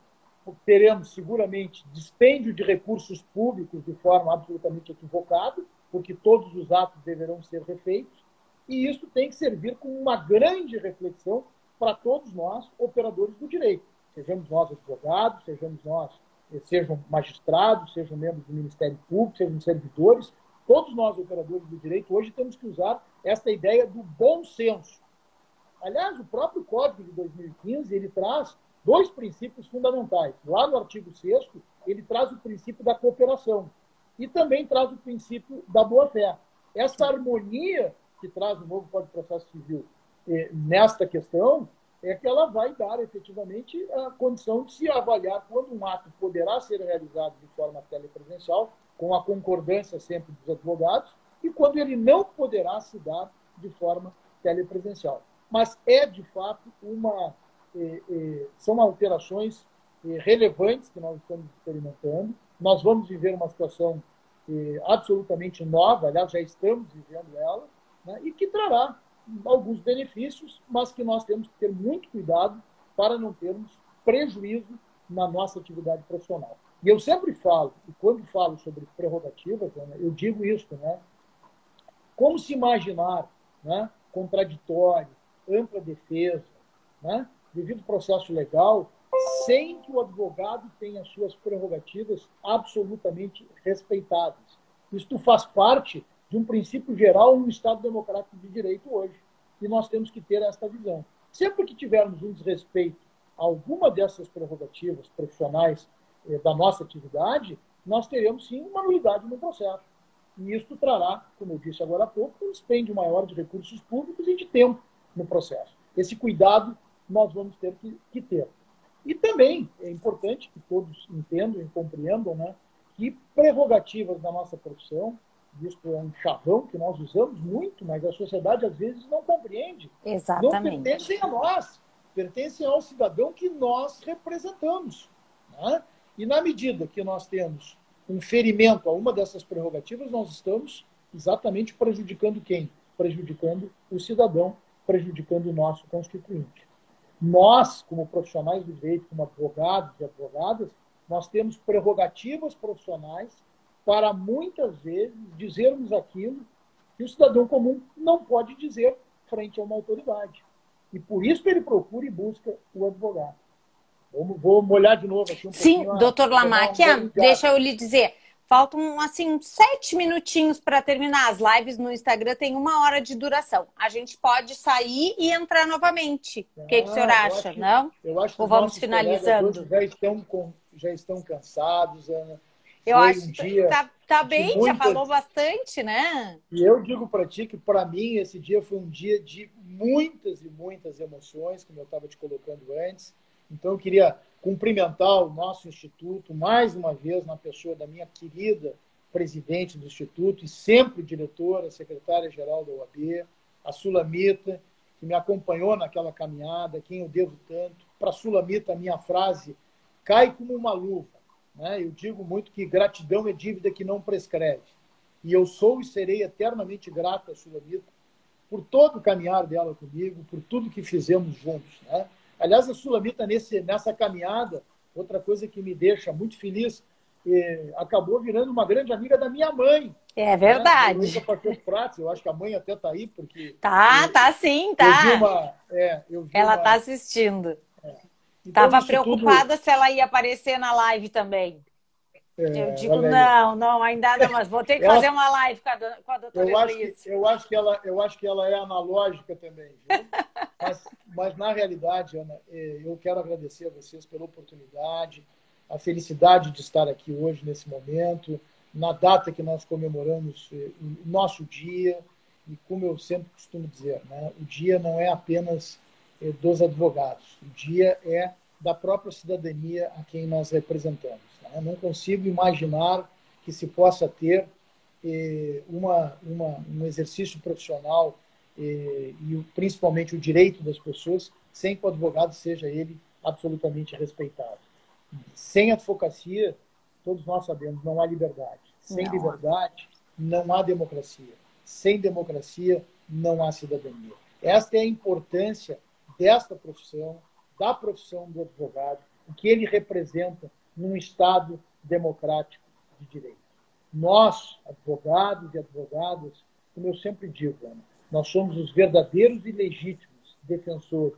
teremos seguramente dispêndio de recursos públicos de forma absolutamente equivocada, porque todos os atos deverão ser refeitos, e isso tem que servir como uma grande reflexão para todos nós, operadores do direito. Sejamos nós advogados, sejam magistrados, sejam membros do Ministério Público, sejam servidores, todos nós, operadores do direito, hoje temos que usar esta ideia do bom senso. Aliás, o próprio Código de 2015, ele traz dois princípios fundamentais. Lá no artigo 6º, ele traz o princípio da cooperação e também traz o princípio da boa-fé. Essa harmonia que traz o novo Código de Processo Civil nesta questão é que ela vai dar, efetivamente, a condição de se avaliar quando um ato poderá ser realizado de forma telepresencial, com a concordância sempre dos advogados, e quando ele não poderá se dar de forma telepresencial. Mas é, de fato, são alterações relevantes que nós estamos experimentando. Nós vamos viver uma situação absolutamente nova, aliás, já estamos vivendo ela, né, e que trará alguns benefícios, mas que nós temos que ter muito cuidado para não termos prejuízo na nossa atividade profissional. E eu sempre falo, e quando falo sobre prerrogativas, né, eu digo isso, né? Como se imaginar, né, contraditório, ampla defesa, né, devido processo legal, sem que o advogado tenha suas prerrogativas absolutamente respeitadas. Isto faz parte de um princípio geral no Estado Democrático de Direito hoje. E nós temos que ter esta visão. Sempre que tivermos um desrespeito a alguma dessas prerrogativas profissionais da nossa atividade, nós teremos, sim, uma nulidade no processo. E isso trará, como eu disse agora há pouco, um dispêndio maior de recursos públicos e de tempo no processo. Esse cuidado nós vamos ter que ter. E também é importante que todos entendam e compreendam, né, que prerrogativas da nossa profissão, isso é um chavão que nós usamos muito, mas a sociedade às vezes não compreende. Exatamente. Não pertencem a nós, pertencem ao cidadão que nós representamos, né? E na medida que nós temos um ferimento a uma dessas prerrogativas, nós estamos exatamente prejudicando quem? Prejudicando o cidadão, prejudicando o nosso constituinte. Nós, como profissionais do direito, como advogados e advogadas, nós temos prerrogativas profissionais para, muitas vezes, dizermos aquilo que o cidadão comum não pode dizer frente a uma autoridade. E por isso ele procura e busca o advogado. Vou molhar de novo aqui um pouquinho. Sim, doutor Lamáquia, deixa eu lhe dizer, faltam assim, uns 7 minutinhos para terminar. As lives no Instagram têm 1 hora de duração. A gente pode sair e entrar novamente. O que o senhor acha, não? Eu acho que ou vamos finalizando? Já estão cansados, Ana. Eu acho que tá bem, já falou bastante, né? E eu digo para ti que, para mim, esse dia foi um dia de muitas e muitas emoções, como eu estava te colocando antes. Então, eu queria cumprimentar o nosso Instituto, mais uma vez, na pessoa da minha querida presidente do Instituto e sempre diretora, secretária-geral da OAB, a Sulamita, que me acompanhou naquela caminhada, quem eu devo tanto. Para a Sulamita, a minha frase cai como uma luva. Eu digo muito que gratidão é dívida que não prescreve. E eu sou e serei eternamente grato à Sulamita por todo o caminhar dela comigo, por tudo que fizemos juntos. Aliás, a Sulamita, nessa caminhada, outra coisa que me deixa muito feliz, acabou virando uma grande amiga da minha mãe. É verdade. Eu acho que a mãe até está aí, porque... Tá sim, tá. Ela está assistindo. Estava preocupada se ela ia aparecer na live também. Eu digo, não, ainda não, mas vou ter que fazer uma live com a doutora Eloísa. Eu acho que ela é analógica também, viu? Mas, na realidade, Ana, eu quero agradecer a vocês pela oportunidade, a felicidade de estar aqui hoje, nesse momento, na data que nós comemoramos o nosso dia, e como eu sempre costumo dizer, o dia não é apenas dos advogados, o dia é da própria cidadania a quem nós representamos. Não consigo imaginar que se possa ter um exercício profissional e principalmente o direito das pessoas sem que o advogado seja ele absolutamente respeitados. Sem advocacia, todos nós sabemos, não há liberdade. Sem liberdade, não há democracia. Sem democracia, não há cidadania. Esta é a importância desta profissão, da profissão do advogado, o que ele representa num Estado democrático de direito. Nós, advogados e advogadas, como eu sempre digo, Ana, nós somos os verdadeiros e legítimos defensores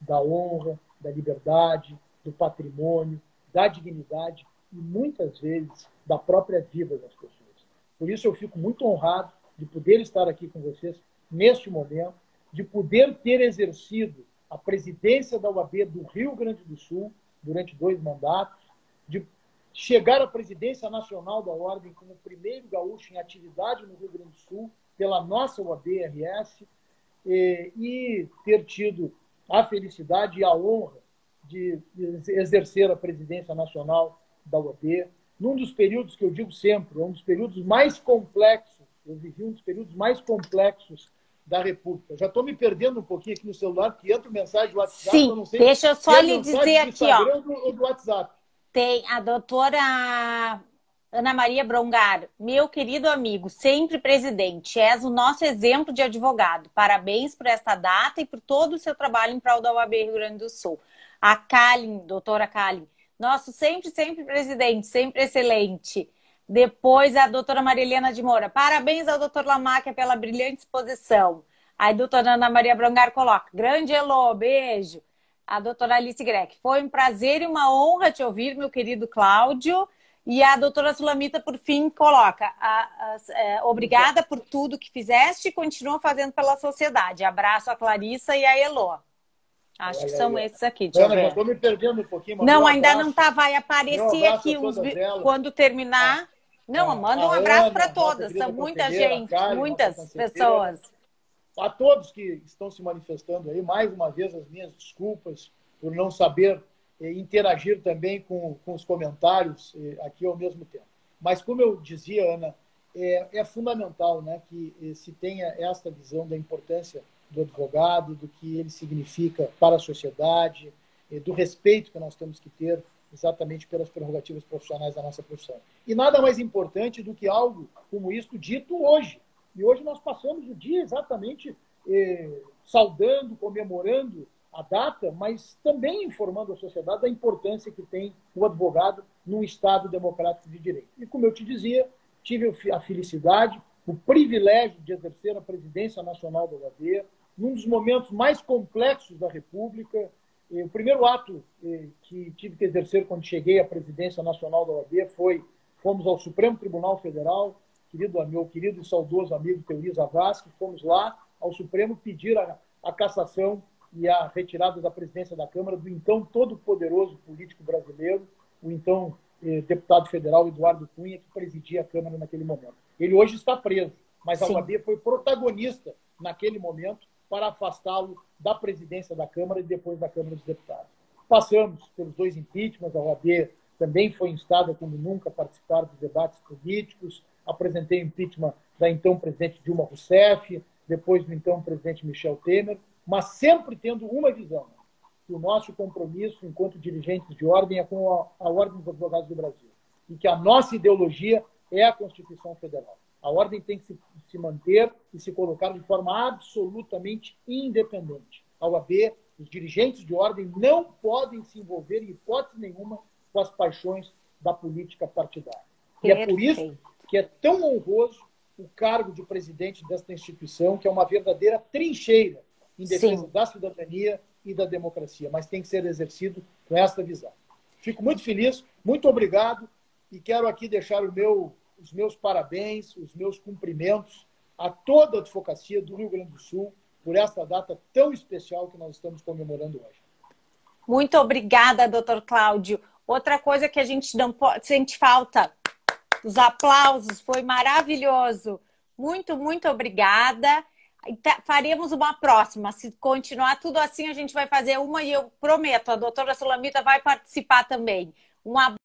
da honra, da liberdade, do patrimônio, da dignidade e, muitas vezes, da própria vida das pessoas. Por isso, eu fico muito honrado de poder estar aqui com vocês neste momento, de poder ter exercido a presidência da OAB do Rio Grande do Sul durante 2 mandatos, de chegar à presidência nacional da Ordem como primeiro gaúcho em atividade no Rio Grande do Sul, pela nossa OAB-RS, e ter tido a felicidade e a honra de exercer a presidência nacional da OAB, num dos períodos que eu digo sempre, é um dos períodos mais complexos, eu vivi um dos períodos mais complexos da República. Já estou me perdendo um pouquinho aqui no celular, porque entra mensagem do WhatsApp, Sim, eu não sei deixa eu só se é lhe mensagem dizer do aqui, ó. Instagram ou do WhatsApp. Tem a doutora Ana Maria Brongar, meu querido amigo, sempre presidente, és o nosso exemplo de advogado. Parabéns por esta data e por todo o seu trabalho em prol da OAB Rio Grande do Sul. A Kalin, doutora Kalin, nosso sempre presidente, sempre excelente. Depois a doutora Maria Helena de Moura, parabéns ao doutor Lamáquia pela brilhante exposição. Aí a doutora Ana Maria Brongar coloca, grande Elô, beijo. A doutora Alice Greck, foi um prazer e uma honra te ouvir, meu querido Cláudio. E a doutora Sulamita, por fim, coloca, obrigada por tudo que fizeste e continua fazendo pela sociedade. Abraço a Clarissa e a Elô. Acho que são esses aqui, deixa eu ver. Eu estou me perdendo um pouquinho. Não, ainda não tá, vai aparecer aqui quando terminar. Não, manda um abraço para todas, são muita gente, muitas pessoas. A todos que estão se manifestando aí, mais uma vez as minhas desculpas por não saber interagir também com os comentários aqui ao mesmo tempo. Mas, como eu dizia, Ana, é fundamental, né, que se tenha esta visão da importância do advogado, do que ele significa para a sociedade, do respeito que nós temos que ter exatamente pelas prerrogativas profissionais da nossa profissão. E nada mais importante do que algo como isto dito hoje. E hoje nós passamos o dia exatamente saudando, comemorando a data, mas também informando a sociedade da importância que tem o advogado num Estado democrático de direito. E, como eu te dizia, tive a felicidade, o privilégio de exercer a presidência nacional da OAB, num dos momentos mais complexos da República. O primeiro ato que tive que exercer quando cheguei à presidência nacional da OAB fomos ao Supremo Tribunal Federal, meu querido e saudoso amigo Teori Zavascki, fomos lá ao Supremo pedir a cassação e a retirada da presidência da Câmara do então todo-poderoso político brasileiro, o então deputado federal Eduardo Cunha, que presidia a Câmara naquele momento. Ele hoje está preso, mas a OAB foi protagonista naquele momento para afastá-lo da presidência da Câmara e depois da Câmara dos Deputados. Passamos pelos 2 impeachments, a OAB também foi instada como nunca a participar dos debates políticos, apresentei o impeachment da então presidente Dilma Rousseff, depois do então presidente Michel Temer, mas sempre tendo uma visão, que o nosso compromisso enquanto dirigentes de ordem é com a Ordem dos Advogados do Brasil, e que a nossa ideologia é a Constituição Federal. A ordem tem que se manter e se colocar de forma absolutamente independente. A OAB, os dirigentes de ordem não podem se envolver em hipótese nenhuma com as paixões da política partidária. E é por isso que é tão honroso o cargo de presidente desta instituição, que é uma verdadeira trincheira em defesa da cidadania e da democracia, mas tem que ser exercido com esta visão. Fico muito feliz, muito obrigado, e quero aqui deixar os meus parabéns, os meus cumprimentos a toda a advocacia do Rio Grande do Sul por esta data tão especial que nós estamos comemorando hoje. Muito obrigada, doutor Cláudio. Outra coisa que a gente não pode, sente falta, os aplausos, foi maravilhoso. Muito obrigada. Faremos uma próxima. Se continuar tudo assim, a gente vai fazer uma e eu prometo, a doutora Sulamita vai participar também. Um abraço.